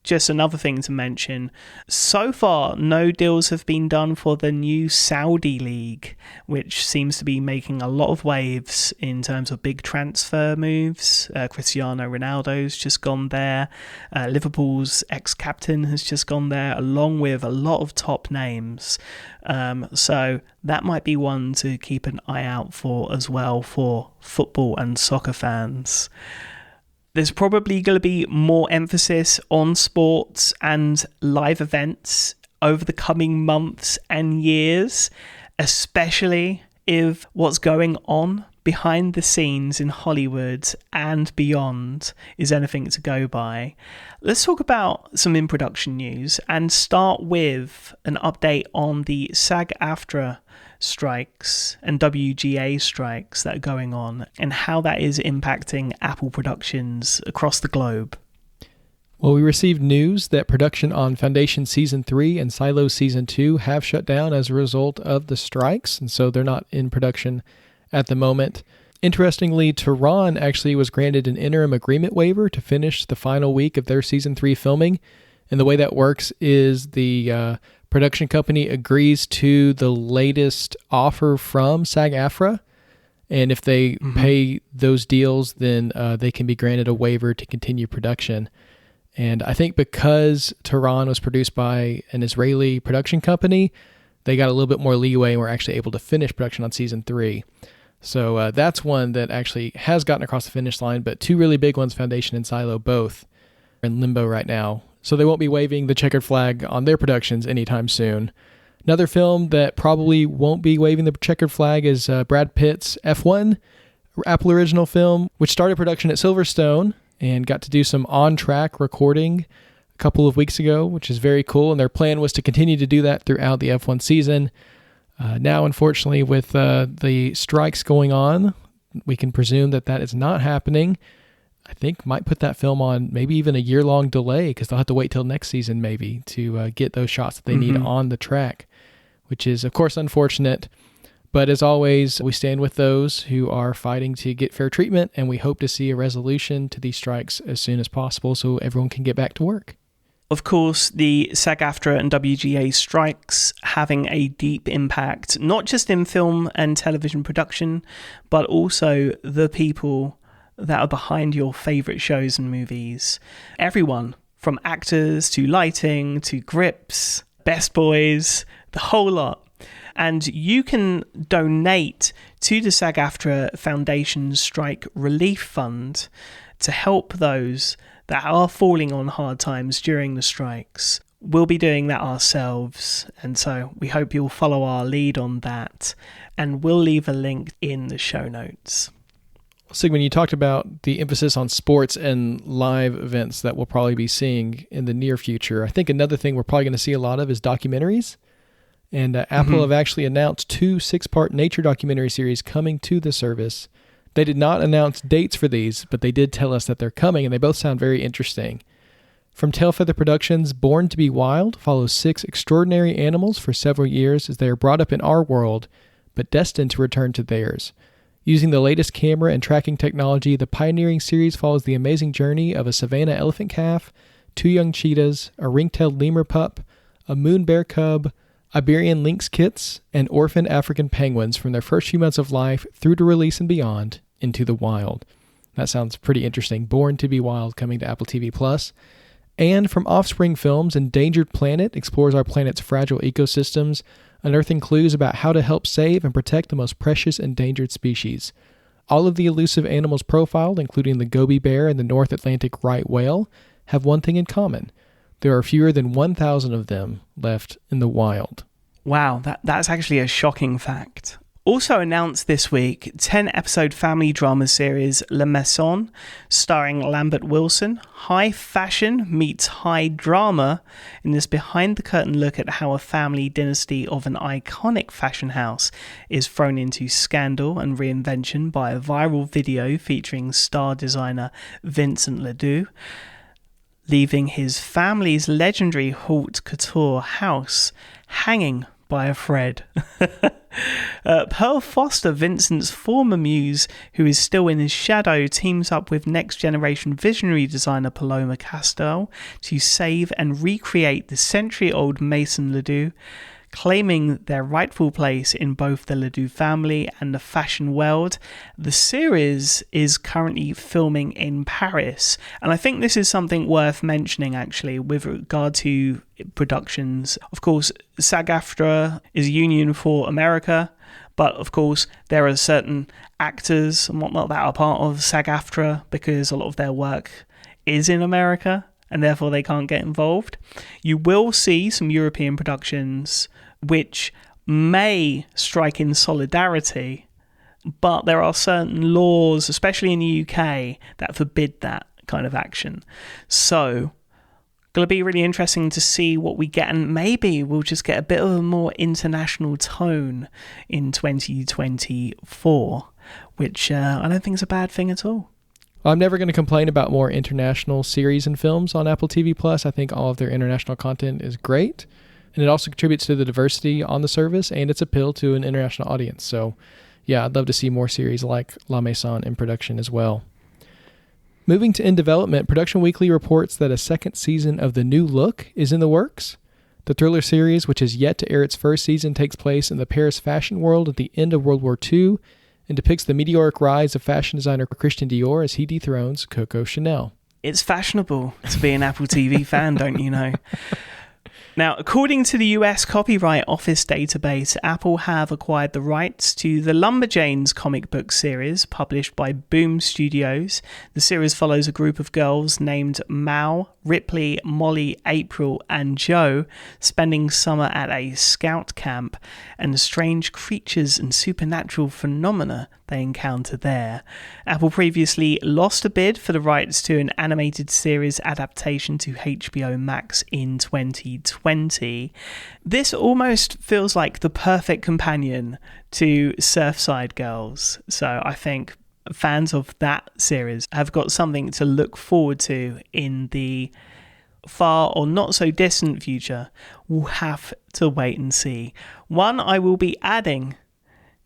just another thing to mention, so far no deals have been done for the new Saudi League, which seems to be making a lot of waves in terms of big transfer moves. Cristiano Ronaldo's just gone there. Liverpool's ex-captain has just gone there, along with a lot of top names. So that might be one to keep an eye out for as well for football and soccer fans. There's probably going to be more emphasis on sports and live events over the coming months and years, especially if what's going on behind the scenes in Hollywood and beyond is anything to go by. Let's talk about some in-production news and start with an update on the SAG-AFTRA strikes and WGA strikes that are going on and how that is impacting Apple productions across the globe. Well, we received news that production on Foundation Season 3 and Silo Season 2 have shut down as a result of the strikes, and so they're not in production at the moment. Interestingly, Tehran actually was granted an interim agreement waiver to finish the final week of their Season 3 filming, and the way that works is the production company agrees to the latest offer from SAG-AFTRA, and if they pay those deals, then they can be granted a waiver to continue production. And I think because Tehran was produced by an Israeli production company, they got a little bit more leeway and were actually able to finish production on Season 3. So that's one that actually has gotten across the finish line, but two really big ones, Foundation and Silo, both are in limbo right now. So they won't be waving the checkered flag on their productions anytime soon. Another film that probably won't be waving the checkered flag is Brad Pitt's F1, Apple original film, which started production at Silverstone and got to do some on-track recording a couple of weeks ago, which is very cool. And their plan was to continue to do that throughout the F1 season. Now, unfortunately, with the strikes going on, we can presume that is not happening. I think might put that film on maybe even a year-long delay because they'll have to wait till next season maybe to get those shots that they need on the track, which is, of course, unfortunate. But as always, we stand with those who are fighting to get fair treatment, and we hope to see a resolution to these strikes as soon as possible so everyone can get back to work. Of course, the SAG-AFTRA and WGA strikes having a deep impact, not just in film and television production, but also the people that are behind your favourite shows and movies. Everyone, from actors to lighting to grips, best boys, the whole lot. And you can donate to the SAG-AFTRA Foundation Strike Relief Fund to help those that are falling on hard times during the strikes. We'll be doing that ourselves, and so we hope you'll follow our lead on that, and we'll leave a link in the show notes. Sigmund, you talked about the emphasis on sports and live events that we'll probably be seeing in the near future. I think another thing we're probably going to see a lot of is documentaries, and Apple have actually announced 2 6-part nature documentary series coming to the service. They did not announce dates for these, but they did tell us that they're coming, and they both sound very interesting. From Tailfeather Productions, Born to be Wild follows 6 extraordinary animals for several years as they are brought up in our world, but destined to return to theirs. Using the latest camera and tracking technology, the pioneering series follows the amazing journey of a savanna elephant calf, 2 young cheetahs, a ring-tailed lemur pup, a moon bear cub, Iberian lynx kits, and orphan African penguins from their first few months of life through to release and beyond into the wild. That sounds pretty interesting. Born to be Wild coming to Apple TV+. And from Offspring Films, Endangered Planet explores our planet's fragile ecosystems, unearthing clues about how to help save and protect the most precious endangered species. All of the elusive animals profiled, including the Gobi bear and the North Atlantic right whale, have one thing in common. There are fewer than 1,000 of them left in the wild. Wow, that's actually a shocking fact. Also announced this week, 10-episode family drama series La Maison, starring Lambert Wilson. High fashion meets high drama in this behind-the-curtain look at how a family dynasty of an iconic fashion house is thrown into scandal and reinvention by a viral video featuring star designer Vincent Ledoux, leaving his family's legendary haute couture house hanging by a thread. Pearl Foster, Vincent's former muse, who is still in his shadow, teams up with next-generation visionary designer Paloma Castel to save and recreate the century-old Maison Ledoux, claiming their rightful place in both the Ledoux family and the fashion world. The series is currently filming in Paris, and I think this is something worth mentioning actually with regard to productions. Of course, SAG-AFTRA is a union for America, but of course there are certain actors and whatnot that are part of SAG-AFTRA because a lot of their work is in America, and therefore they can't get involved. You will see some European productions which may strike in solidarity, but there are certain laws, especially in the UK, that forbid that kind of action. So, going to be really interesting to see what we get, and maybe we'll just get a bit of a more international tone in 2024, which I don't think is a bad thing at all. I'm never going to complain about more international series and films on Apple TV+. I think all of their international content is great, and it also contributes to the diversity on the service and its appeal to an international audience. So, yeah, I'd love to see more series like La Maison in production as well. Moving to in development, Production Weekly reports that a second season of The New Look is in the works. The thriller series, which has yet to air its first season, takes place in the Paris fashion world at the end of World War II, and depicts the meteoric rise of fashion designer Christian Dior as he dethrones Coco Chanel. It's fashionable to be an Apple TV fan, don't you know? Now, according to the US Copyright Office database, Apple have acquired the rights to the Lumberjanes comic book series published by Boom Studios. The series follows a group of girls named Mal, Ripley, Molly, April, and Joe spending summer at a scout camp and the strange creatures and supernatural phenomena they encounter there. Apple previously lost a bid for the rights to an animated series adaptation to HBO Max in 2020. This almost feels like the perfect companion to Surfside Girls, so I think fans of that series have got something to look forward to in the far or not so distant future. We'll have to wait and see. One I will be adding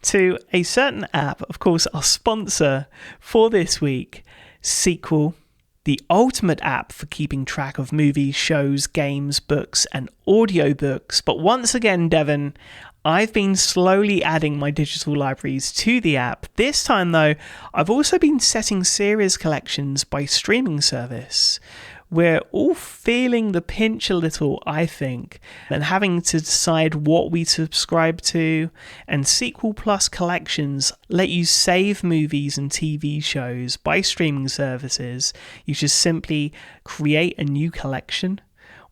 to a certain app, of course, our sponsor for this week, Sequel, the ultimate app for keeping track of movies, shows, games, books, and audiobooks. But once again, Devon, I've been slowly adding my digital libraries to the app. This time, though, I've also been setting series collections by streaming service. We're all feeling the pinch a little, I think, and having to decide what we subscribe to. And Sequel Plus collections let you save movies and TV shows by streaming services. You just simply create a new collection,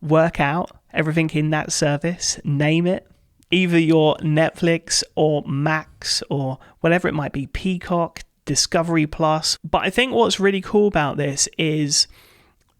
work out everything in that service, name it, either your Netflix or Max or whatever it might be, Peacock, Discovery Plus. But I think what's really cool about this is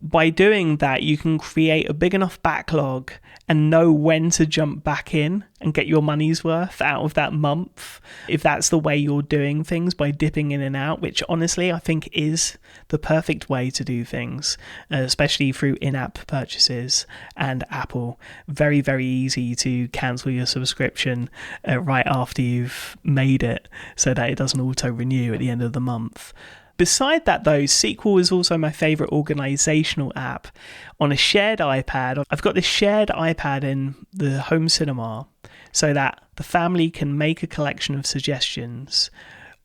by doing that, you can create a big enough backlog and know when to jump back in and get your money's worth out of that month. If that's the way you're doing things, by dipping in and out, which honestly I think is the perfect way to do things, especially through in-app purchases and Apple. Very, very easy to cancel your subscription right after you've made it so that it doesn't auto-renew at the end of the month. Beside that, though, Sequel is also my favourite organisational app. On a shared iPad, I've got this shared iPad in the home cinema so that the family can make a collection of suggestions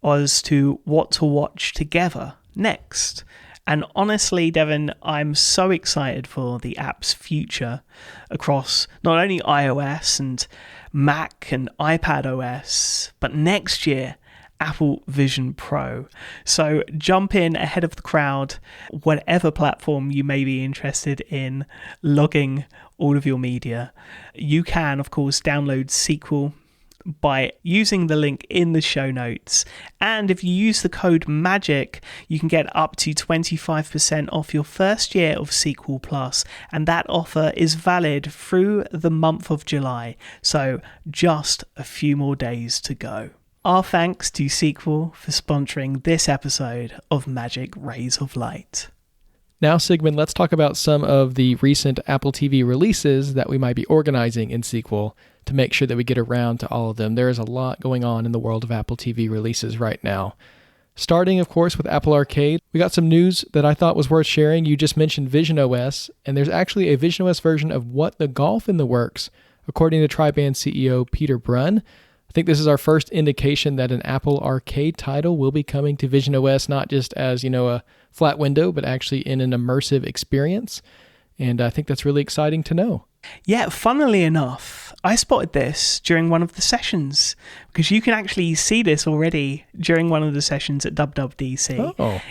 as to what to watch together next. And honestly, Devon, I'm so excited for the app's future across not only iOS and Mac and iPad OS, but next year, Apple Vision Pro. So jump in ahead of the crowd, whatever platform you may be interested in logging all of your media. You can, of course, download Sequel by using the link in the show notes. And if you use the code MAGIC, you can get up to 25% off your first year of Sequel Plus. And that offer is valid through the month of July. So just a few more days to go. Our thanks to Sequel for sponsoring this episode of Magic Rays of Light. Now, Sigmund, let's talk about some of the recent Apple TV releases that we might be organizing in Sequel to make sure that we get around to all of them. There is a lot going on in the world of Apple TV releases right now. Starting, of course, with Apple Arcade, we got some news that I thought was worth sharing. You just mentioned Vision OS, and there's actually a Vision OS version of What the Golf in the works, according to Tri-Band CEO Peter Brunn. I think this is our first indication that an Apple Arcade title will be coming to Vision OS, not just as, a flat window, but actually in an immersive experience. And I think that's really exciting to know. Yeah, funnily enough, I spotted this during one of the sessions because you can actually see this already during one of the sessions at WWDC. Oh.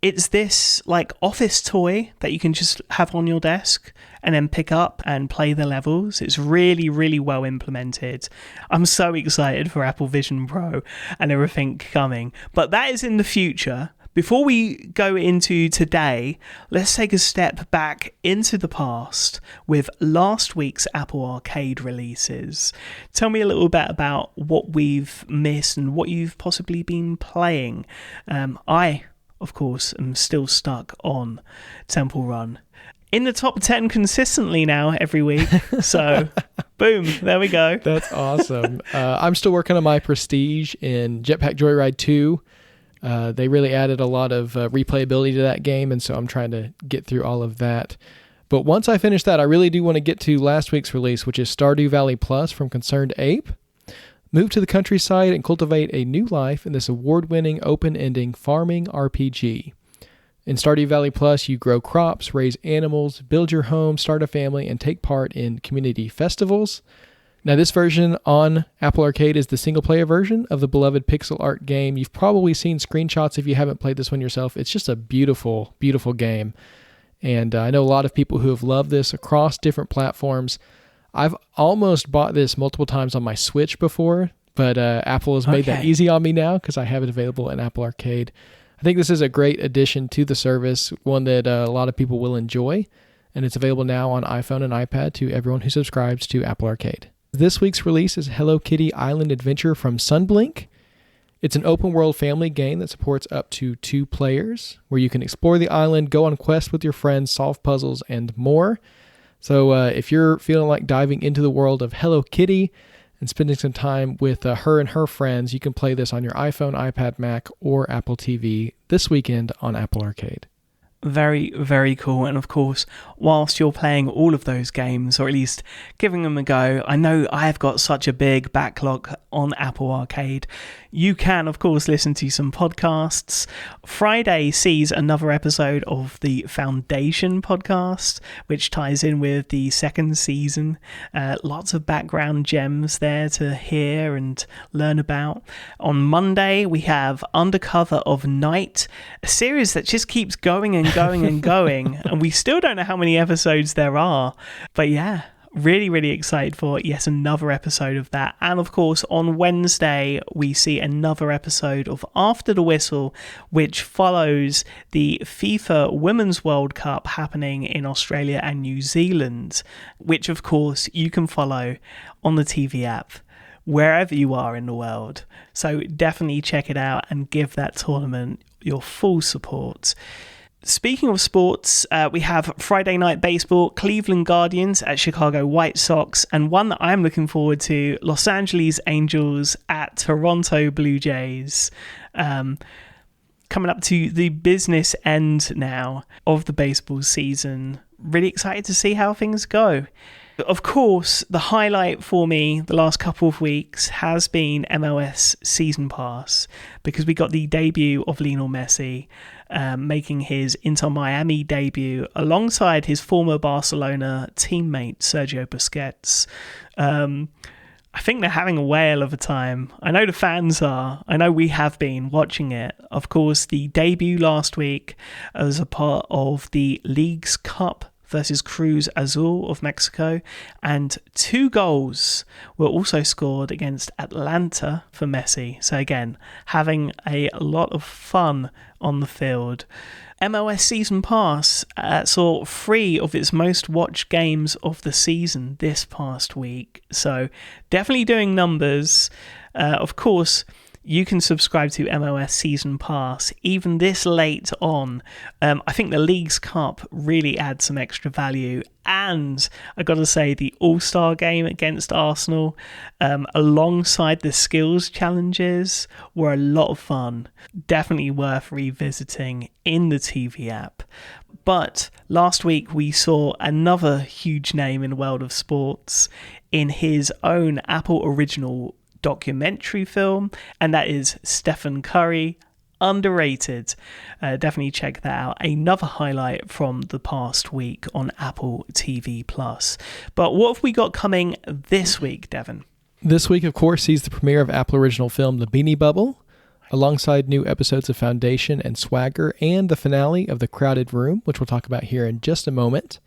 It's this like office toy that you can just have on your desk and then pick up and play the levels. It's really, really well implemented. I'm so excited for Apple Vision Pro and everything coming. But that is in the future. Before we go into today, let's take a step back into the past with last week's Apple Arcade releases. Tell me a little bit about what we've missed and what you've possibly been playing. I, of course, am still stuck on Temple Run. In the top 10 consistently now every week. So, boom, there we go. That's awesome. I'm still working on my Prestige in Jetpack Joyride 2. They really added a lot of replayability to that game, and so I'm trying to get through all of that. But once I finish that, I really do want to get to last week's release, which is Stardew Valley Plus from Concerned Ape. Move to the countryside and cultivate a new life in this award-winning open-ending farming RPG. In Stardew Valley Plus, you grow crops, raise animals, build your home, start a family, and take part in community festivals. Now, this version on Apple Arcade is the single-player version of the beloved pixel art game. You've probably seen screenshots if you haven't played this one yourself. It's just a beautiful, beautiful game. And I know a lot of people who have loved this across different platforms. I've almost bought this multiple times on my Switch before, but Apple has made that easy on me now because I have it available in Apple Arcade. I think this is a great addition to the service, one that a lot of people will enjoy, and it's available now on iPhone and iPad to everyone who subscribes to Apple Arcade. This week's release is Hello Kitty Island Adventure from Sunblink. It's an open-world family game that supports up to 2 players, where you can explore the island, go on quests with your friends, solve puzzles, and more. So if you're feeling like diving into the world of Hello Kitty and spending some time with her and her friends, you can play this on your iPhone, iPad, Mac, or Apple TV this weekend on Apple Arcade. Very, very cool. And of course, whilst you're playing all of those games, or at least giving them a go, I know I've got such a big backlog on Apple Arcade. You can, of course, listen to some podcasts. Friday sees another episode of the Foundation podcast, which ties in with the second season. Lots of background gems there to hear and learn about. On Monday, we have Undercover of Night, a series that just keeps going and going and going, and we still don't know how many episodes there are. But yeah, really, really excited for yet another episode of that. And of course, on Wednesday, we see another episode of After the Whistle, which follows the FIFA Women's World Cup happening in Australia and New Zealand, which of course you can follow on the TV app wherever you are in the world. So definitely check it out and give that tournament your full support. Speaking of sports, we have Friday Night Baseball, Cleveland Guardians at Chicago White Sox, and one that I'm looking forward to, Los Angeles Angels at Toronto Blue Jays. Coming up to the business end now of the baseball season. Really excited to see how things go. Of course, the highlight for me the last couple of weeks has been MLS Season Pass, because we got the debut of Lionel Messi, making his Inter Miami debut alongside his former Barcelona teammate Sergio Busquets. I think they're having a whale of a time. I know the fans are. I know we have been watching it. Of course, the debut last week as a part of the Leagues Cup versus Cruz Azul of Mexico, and 2 goals were also scored against Atlanta for Messi. So again, having a lot of fun on the field. MLS Season Pass saw 3 of its most watched games of the season this past week, so definitely doing numbers. Of course, you can subscribe to MLS Season Pass even this late on. I think the Leagues Cup really adds some extra value. And I got to say, the All-Star game against Arsenal, alongside the skills challenges, were a lot of fun. Definitely worth revisiting in the TV app. But last week we saw another huge name in the world of sports in his own Apple original documentary film, and that is Stephen Curry, Underrated. Definitely check that out. Another highlight from the past week on Apple TV+. But what have we got coming this week, Devon? This week, of course, sees the premiere of Apple original film The Beanie Bubble, alongside new episodes of Foundation and Swagger, and the finale of The Crowded Room, which we'll talk about here in just a moment.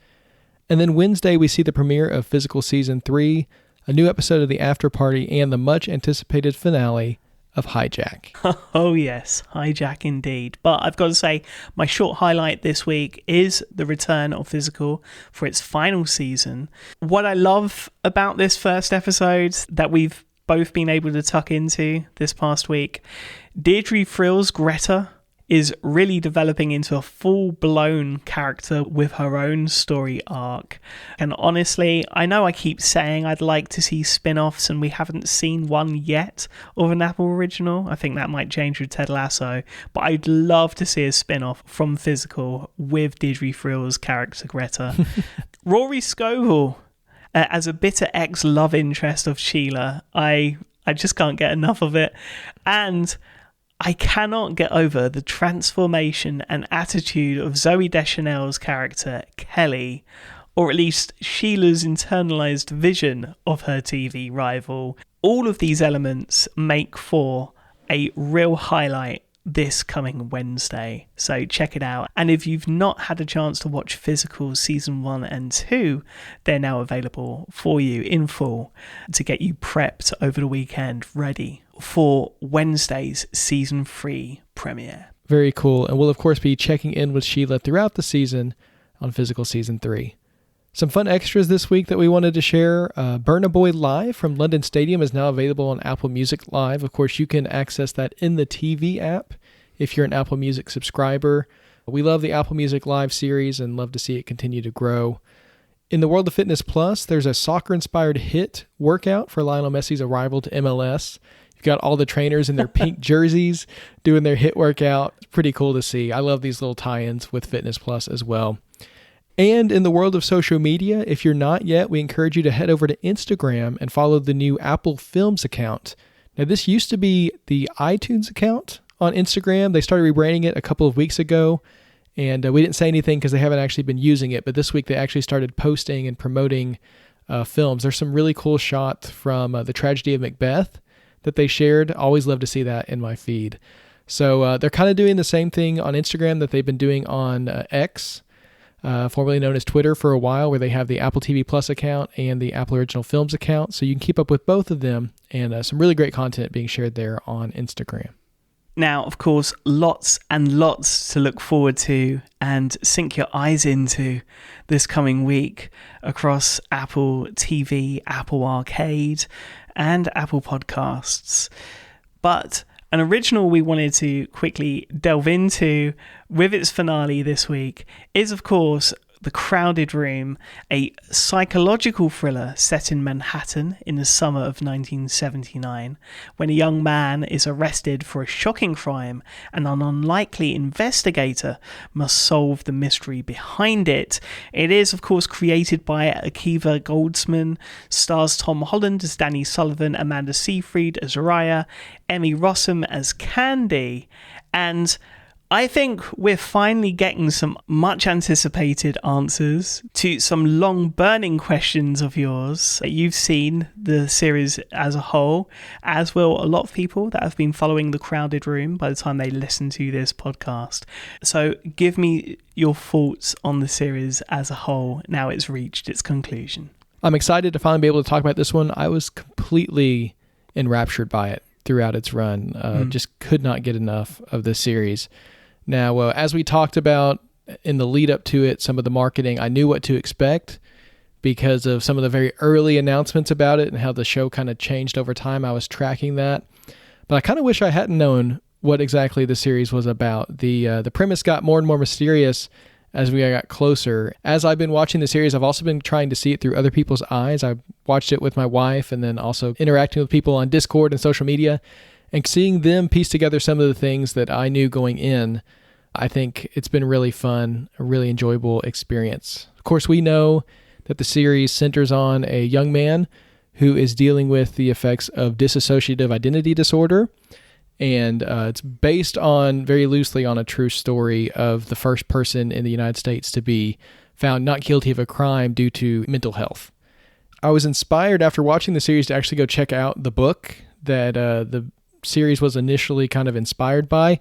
And then Wednesday, we see the premiere of Physical Season 3, a new episode of The After Party, and the much-anticipated finale of Hijack. Oh yes, Hijack indeed. But I've got to say, my short highlight this week is the return of Physical for its final season. What I love about this first episode that we've both been able to tuck into this past week, Deirdre Frill's Greta is really developing into a full-blown character with her own story arc. And honestly, I know I keep saying I'd like to see spin-offs, and we haven't seen one yet of an Apple original. I think that might change with Ted Lasso, but I'd love to see a spin-off from Physical with Deirdre Frill's character Greta. Rory Scovel as a bitter ex-love interest of Sheila. I just can't get enough of it. And I cannot get over the transformation and attitude of Zooey Deschanel's character, Kelly, or at least Sheila's internalized vision of her TV rival. All of these elements make for a real highlight this coming Wednesday, so check it out. And if you've not had a chance to watch Physical Season 1 and 2, they're now available for you in full to get you prepped over the weekend, ready for Wednesday's Season 3 premiere. Very cool, and we'll of course be checking in with Sheila throughout the season on Physical Season 3. Some fun extras this week that we wanted to share. Burna Boy Live from London Stadium is now available on Apple Music Live. Of course, you can access that in the TV app if you're an Apple Music subscriber. We love the Apple Music Live series and love to see it continue to grow. In the world of Fitness Plus, there's a soccer-inspired hit workout for Lionel Messi's arrival to MLS. You've got all the trainers in their pink jerseys doing their hit workout. It's pretty cool to see. I love these little tie-ins with Fitness Plus as well. And in the world of social media, if you're not yet, we encourage you to head over to Instagram and follow the new Apple Films account. Now, this used to be the iTunes account on Instagram. They started rebranding it a couple of weeks ago, and we didn't say anything because they haven't actually been using it, but this week they actually started posting and promoting films. There's some really cool shots from The Tragedy of Macbeth that they shared. Always love to see that in my feed. So they're kind of doing the same thing on Instagram that they've been doing on X, formerly known as Twitter, for a while, where they have the Apple TV Plus account and the Apple Original Films account. So you can keep up with both of them, and some really great content being shared there on Instagram. Now, of course, lots and lots to look forward to and sink your eyes into this coming week across Apple TV, Apple Arcade, and Apple Podcasts. But an original we wanted to quickly delve into with its finale this week is, of course, The Crowded Room, a psychological thriller set in Manhattan in the summer of 1979, when a young man is arrested for a shocking crime and an unlikely investigator must solve the mystery behind it. It is, of course, created by Akiva Goldsman, stars Tom Holland as Danny Sullivan, Amanda Seyfried as Raya, Emmy Rossum as Candy, and I think we're finally getting some much anticipated answers to some long burning questions of yours. You've seen the series as a whole, as will a lot of people that have been following The Crowded Room by the time they listen to this podcast. So give me your thoughts on the series as a whole now it's reached its conclusion. I'm excited to finally be able to talk about this one. I was completely enraptured by it throughout its run. Just could not get enough of this series. Now, as we talked about in the lead up to it, some of the marketing, I knew what to expect because of some of the very early announcements about it and how the show kind of changed over time. I was tracking that, but I kind of wish I hadn't known what exactly the series was about. The premise got more and more mysterious as we got closer. As I've been watching the series, I've also been trying to see it through other people's eyes. I watched it with my wife and then also interacting with people on Discord and social media, and seeing them piece together some of the things that I knew going in. I think it's been really fun, a really enjoyable experience. Of course, we know that the series centers on a young man who is dealing with the effects of dissociative identity disorder. And it's based on, very loosely, on a true story of the first person in the United States to be found not guilty of a crime due to mental health. I was inspired after watching the series to actually go check out the book that the series was initially kind of inspired by.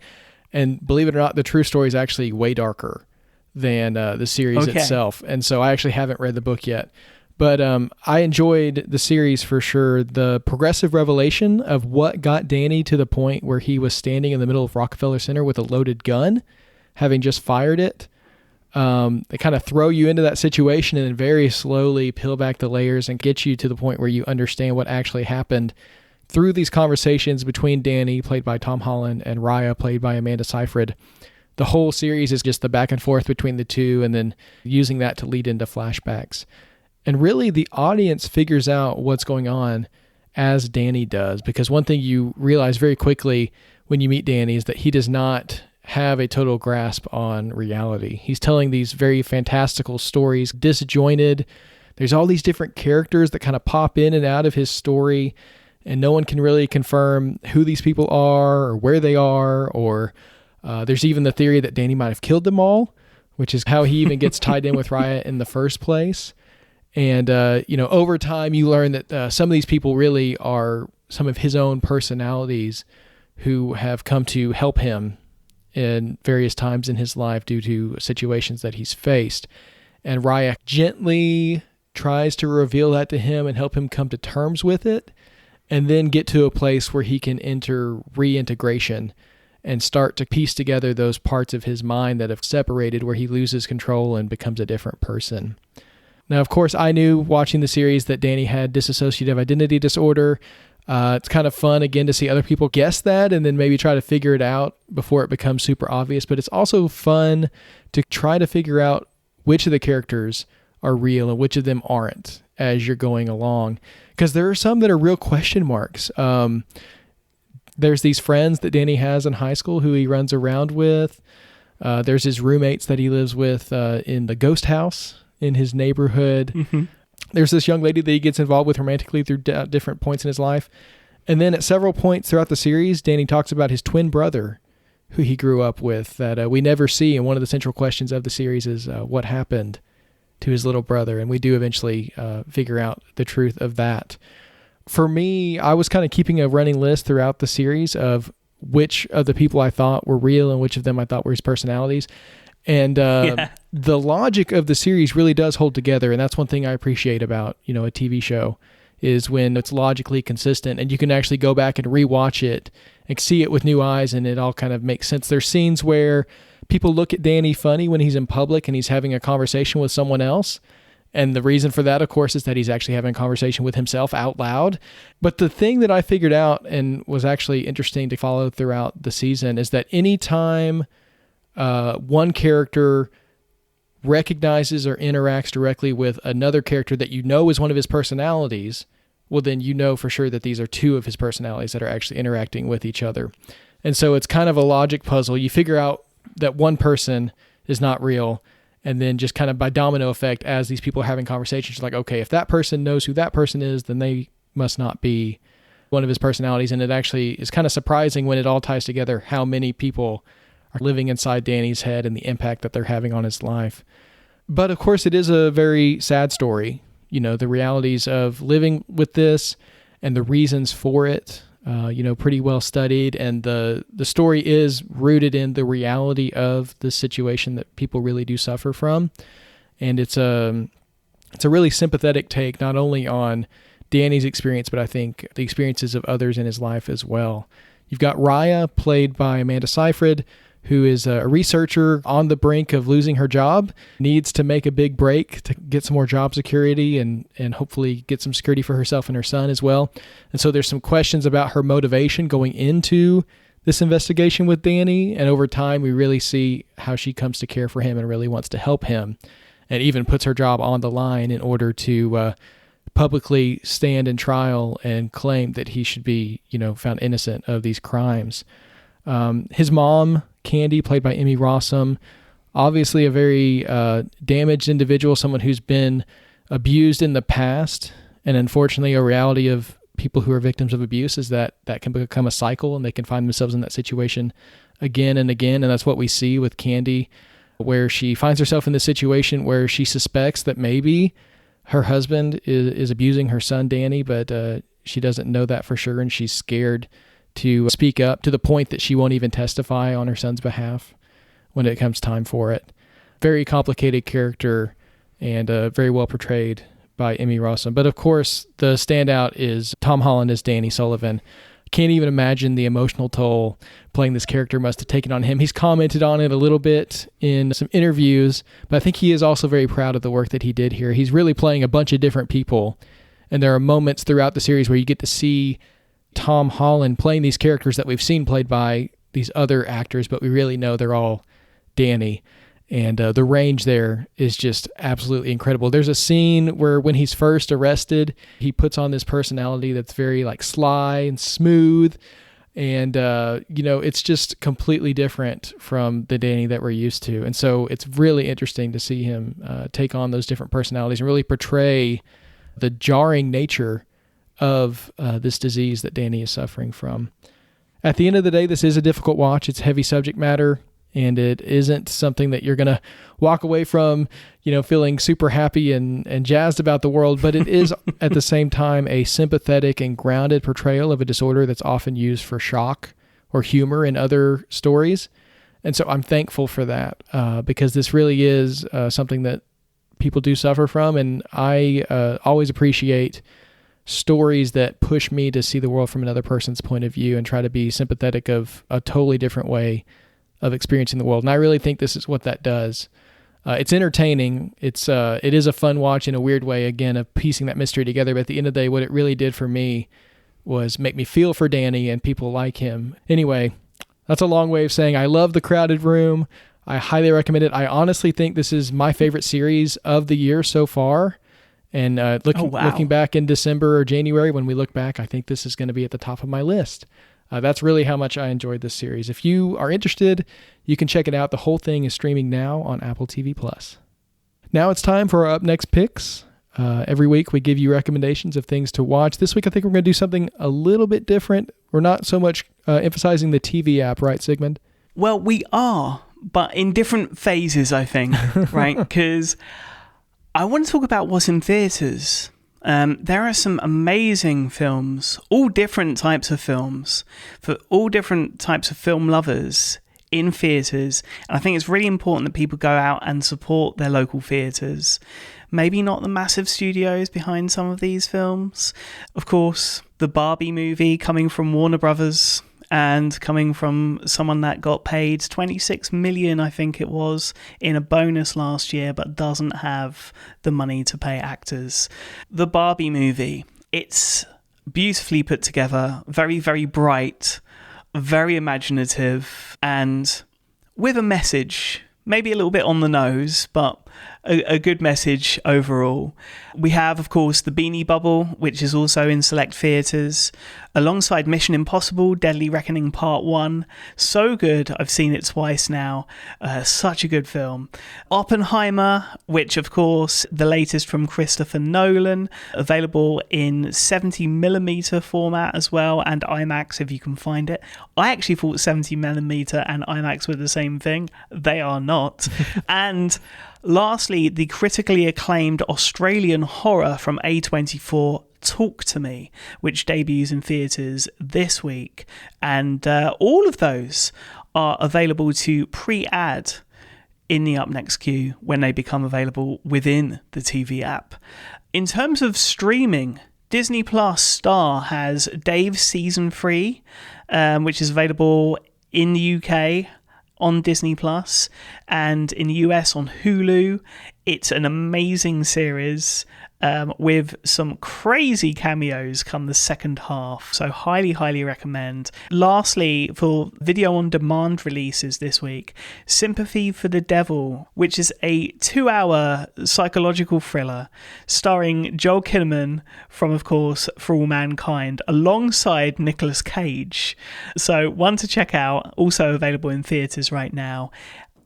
And believe it or not, the true story is actually way darker than the series itself. And so I actually haven't read the book yet. But I enjoyed the series for sure. The progressive revelation of what got Danny to the point where he was standing in the middle of Rockefeller Center with a loaded gun, having just fired it. They kind of throw you into that situation and then very slowly peel back the layers and get you to the point where you understand what actually happened through these conversations between Danny, played by Tom Holland, and Raya, played by Amanda Seyfried. The whole series is just the back and forth between the two and then using that to lead into flashbacks. And really, the audience figures out what's going on as Danny does, because one thing you realize very quickly when you meet Danny is that he does not have a total grasp on reality. He's telling these very fantastical stories, disjointed. There's all these different characters that kind of pop in and out of his story, and no one can really confirm who these people are or where they are, or there's even the theory that Danny might have killed them all, which is how he even gets tied in with Raya in the first place. And, over time you learn that some of these people really are some of his own personalities who have come to help him in various times in his life due to situations that he's faced. And Raya gently tries to reveal that to him and help him come to terms with it, and then get to a place where he can enter reintegration and start to piece together those parts of his mind that have separated, where he loses control and becomes a different person. Now, of course, I knew watching the series that Danny had dissociative identity disorder. It's kind of fun, again, to see other people guess that and then maybe try to figure it out before it becomes super obvious. But it's also fun to try to figure out which of the characters are real and which of them aren't as you're going along. Because there are some that are real question marks. There's these friends that Danny has in high school who he runs around with. There's his roommates that he lives with in the ghost house in his neighborhood. Mm-hmm. There's this young lady that he gets involved with romantically through different points in his life. And then at several points throughout the series, Danny talks about his twin brother who he grew up with that we never see. And one of the central questions of the series is what happened to his little brother. And we do eventually figure out the truth of that. For me, I was kind of keeping a running list throughout the series of which of the people I thought were real and which of them I thought were his personalities. And the logic of the series really does hold together. And that's one thing I appreciate about, a TV show is when it's logically consistent and you can actually go back and rewatch it and see it with new eyes and it all kind of makes sense. There's scenes where people look at Danny funny when he's in public and he's having a conversation with someone else. And the reason for that, of course, is that he's actually having a conversation with himself out loud. But the thing that I figured out and was actually interesting to follow throughout the season is that anytime one character recognizes or interacts directly with another character that is one of his personalities, well, then you know for sure that these are two of his personalities that are actually interacting with each other. And so it's kind of a logic puzzle. You figure out that one person is not real, and then just kind of by domino effect, as these people are having conversations, you're like, okay, if that person knows who that person is, then they must not be one of his personalities. And it actually is kind of surprising when it all ties together how many people are living inside Danny's head and the impact that they're having on his life. But of course, it is a very sad story. The realities of living with this and the reasons for it, pretty well studied. And the story is rooted in the reality of the situation that people really do suffer from. And it's a really sympathetic take, not only on Danny's experience, but I think the experiences of others in his life as well. You've got Raya, played by Amanda Seyfried, who is a researcher on the brink of losing her job, needs to make a big break to get some more job security and hopefully get some security for herself and her son as well. And so there's some questions about her motivation going into this investigation with Danny. And over time, we really see how she comes to care for him and really wants to help him and even puts her job on the line in order to publicly stand in trial and claim that he should be, found innocent of these crimes. His mom, Candy, played by Emmy Rossum, obviously a very damaged individual, someone who's been abused in the past. And unfortunately, a reality of people who are victims of abuse is that can become a cycle and they can find themselves in that situation again and again. And that's what we see with Candy, where she finds herself in this situation where she suspects that maybe her husband is abusing her son, Danny, but she doesn't know that for sure. And she's scared to speak up to the point that she won't even testify on her son's behalf when it comes time for it. Very complicated character and very well portrayed by Emmy Rossum. But of course, the standout is Tom Holland as Danny Sullivan. Can't even imagine the emotional toll playing this character must have taken on him. He's commented on it a little bit in some interviews, but I think he is also very proud of the work that he did here. He's really playing a bunch of different people, and there are moments throughout the series where you get to see Tom Holland playing these characters that we've seen played by these other actors, but we really know they're all Danny. And the range there is just absolutely incredible. There's a scene where when he's first arrested, he puts on this personality that's very sly and smooth. And, it's just completely different from the Danny that we're used to. And so it's really interesting to see him take on those different personalities and really portray the jarring nature of this disease that Danny is suffering from. At the end of the day, this is a difficult watch. It's heavy subject matter, and it isn't something that you're going to walk away from, feeling super happy and jazzed about the world, but it is at the same time a sympathetic and grounded portrayal of a disorder that's often used for shock or humor in other stories. And so I'm thankful for that because this really is something that people do suffer from, and I always appreciate stories that push me to see the world from another person's point of view and try to be sympathetic of a totally different way of experiencing the world. And I really think this is what that does. It's entertaining. It is a fun watch in a weird way, again, of piecing that mystery together. But at the end of the day, what it really did for me was make me feel for Danny and people like him. Anyway, that's a long way of saying I love The Crowded Room. I highly recommend it. I honestly think this is my favorite series of the year so far. And looking back in December or January, when we look back, I think this is going to be at the top of my list. That's really how much I enjoyed this series. If you are interested, you can check it out. The whole thing is streaming now on Apple TV+. Now it's time for our Up Next picks. Every week we give you recommendations of things to watch. This week I think we're going to do something a little bit different. We're not so much emphasizing the TV app, right, Sigmund? Well, we are, but in different phases, I think, right? Because I want to talk about what's in theatres. There are some amazing films, all different types of films, for all different types of film lovers in theatres. And I think it's really important that people go out and support their local theatres. Maybe not the massive studios behind some of these films. Of course, the Barbie movie coming from Warner Brothers and coming from someone that got paid $26 million, I think it was, in a bonus last year, but doesn't have the money to pay actors. The Barbie movie, it's beautifully put together, very, very bright, very imaginative, and with a message, maybe a little bit on the nose, but a good message overall. We have, of course, the Beanie Bubble, which is also in select theatres, alongside Mission Impossible, Deadly Reckoning Part 1. So good, I've seen it twice now. Such a good film. Oppenheimer, which, of course, the latest from Christopher Nolan, available in 70mm format as well, and IMAX if you can find it. I actually thought 70mm and IMAX were the same thing. They are not. And lastly, the critically acclaimed Australian horror from A24, Talk to Me, which debuts in theatres this week. And all of those are available to pre-add in the Up Next queue when they become available within the TV app. In terms of streaming, Disney Plus Star has Dave's Season 3, which is available in the UK on Disney Plus and in the US on Hulu. It's an amazing series with some crazy cameos come the second half. So highly recommend. Lastly, for video on demand releases this week, Sympathy for the Devil, which is a 2-hour psychological thriller starring Joel Kinnaman from, of course, For All Mankind, alongside Nicolas Cage. So one to check out, also available in theatres right now.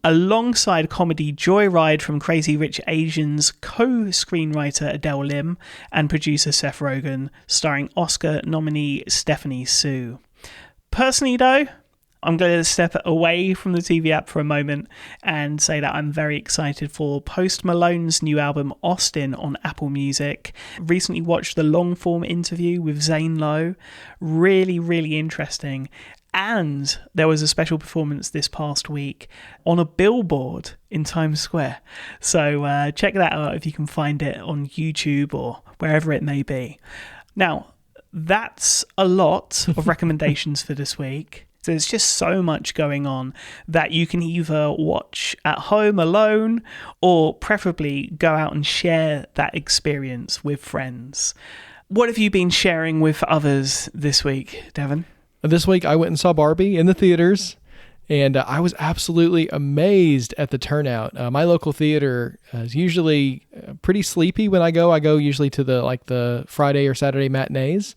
Alongside comedy Joyride from Crazy Rich Asians co-screenwriter Adele Lim and producer Seth Rogen, starring Oscar nominee Stephanie Sue. Personally though, I'm going to step away from the TV app for a moment and say that I'm very excited for Post Malone's new album Austin on Apple Music. Recently watched the long-form interview with Zane Lowe. Really interesting. And there was a special performance this past week on a billboard in Times Square. So check that out if you can find it on YouTube or wherever it may be. Now, that's a lot of recommendations for this week. There's just so much going on that you can either watch at home alone or preferably go out and share that experience with friends. What have you been sharing with others this week, Devon? This week, I went and saw Barbie in the theaters, and I was absolutely amazed at the turnout. My local theater is usually pretty sleepy when I go. I go usually to the Friday or Saturday matinees,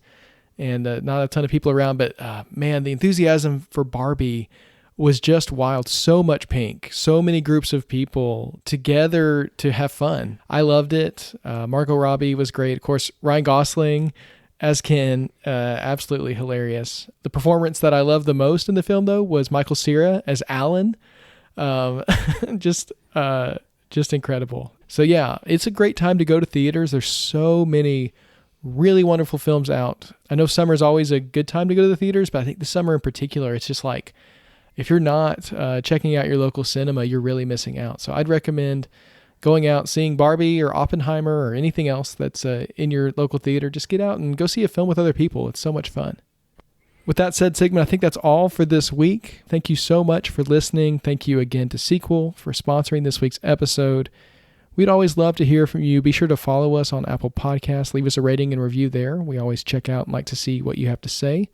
and not a ton of people around. But man, the enthusiasm for Barbie was just wild. So much pink, so many groups of people together to have fun. I loved it. Margot Robbie was great. Of course, Ryan Gosling as Ken, absolutely hilarious. The performance that I loved the most in the film, though, was Michael Cera as Alan. Just incredible. So yeah, it's a great time to go to theaters. There's so many really wonderful films out. I know summer is always a good time to go to the theaters, but I think the summer in particular, it's just like, if you're not checking out your local cinema, you're really missing out. So I'd recommend going out, seeing Barbie or Oppenheimer or anything else that's in your local theater. Just get out and go see a film with other people. It's so much fun. With that said, Sigmund, I think that's all for this week. Thank you so much for listening. Thank you again to Sequel for sponsoring this week's episode. We'd always love to hear from you. Be sure to follow us on Apple Podcasts. Leave us a rating and review there. We always check out and like to see what you have to say.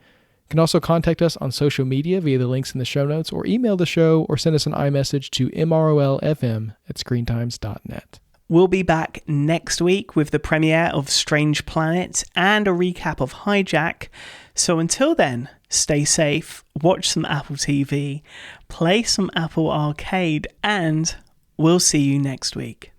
You can also contact us on social media via the links in the show notes, or email the show, or send us an iMessage to mrolfm@screentimes.net. We'll be back next week with the premiere of Strange Planet and a recap of Hijack. So until then, stay safe, watch some Apple TV, play some Apple Arcade, and we'll see you next week.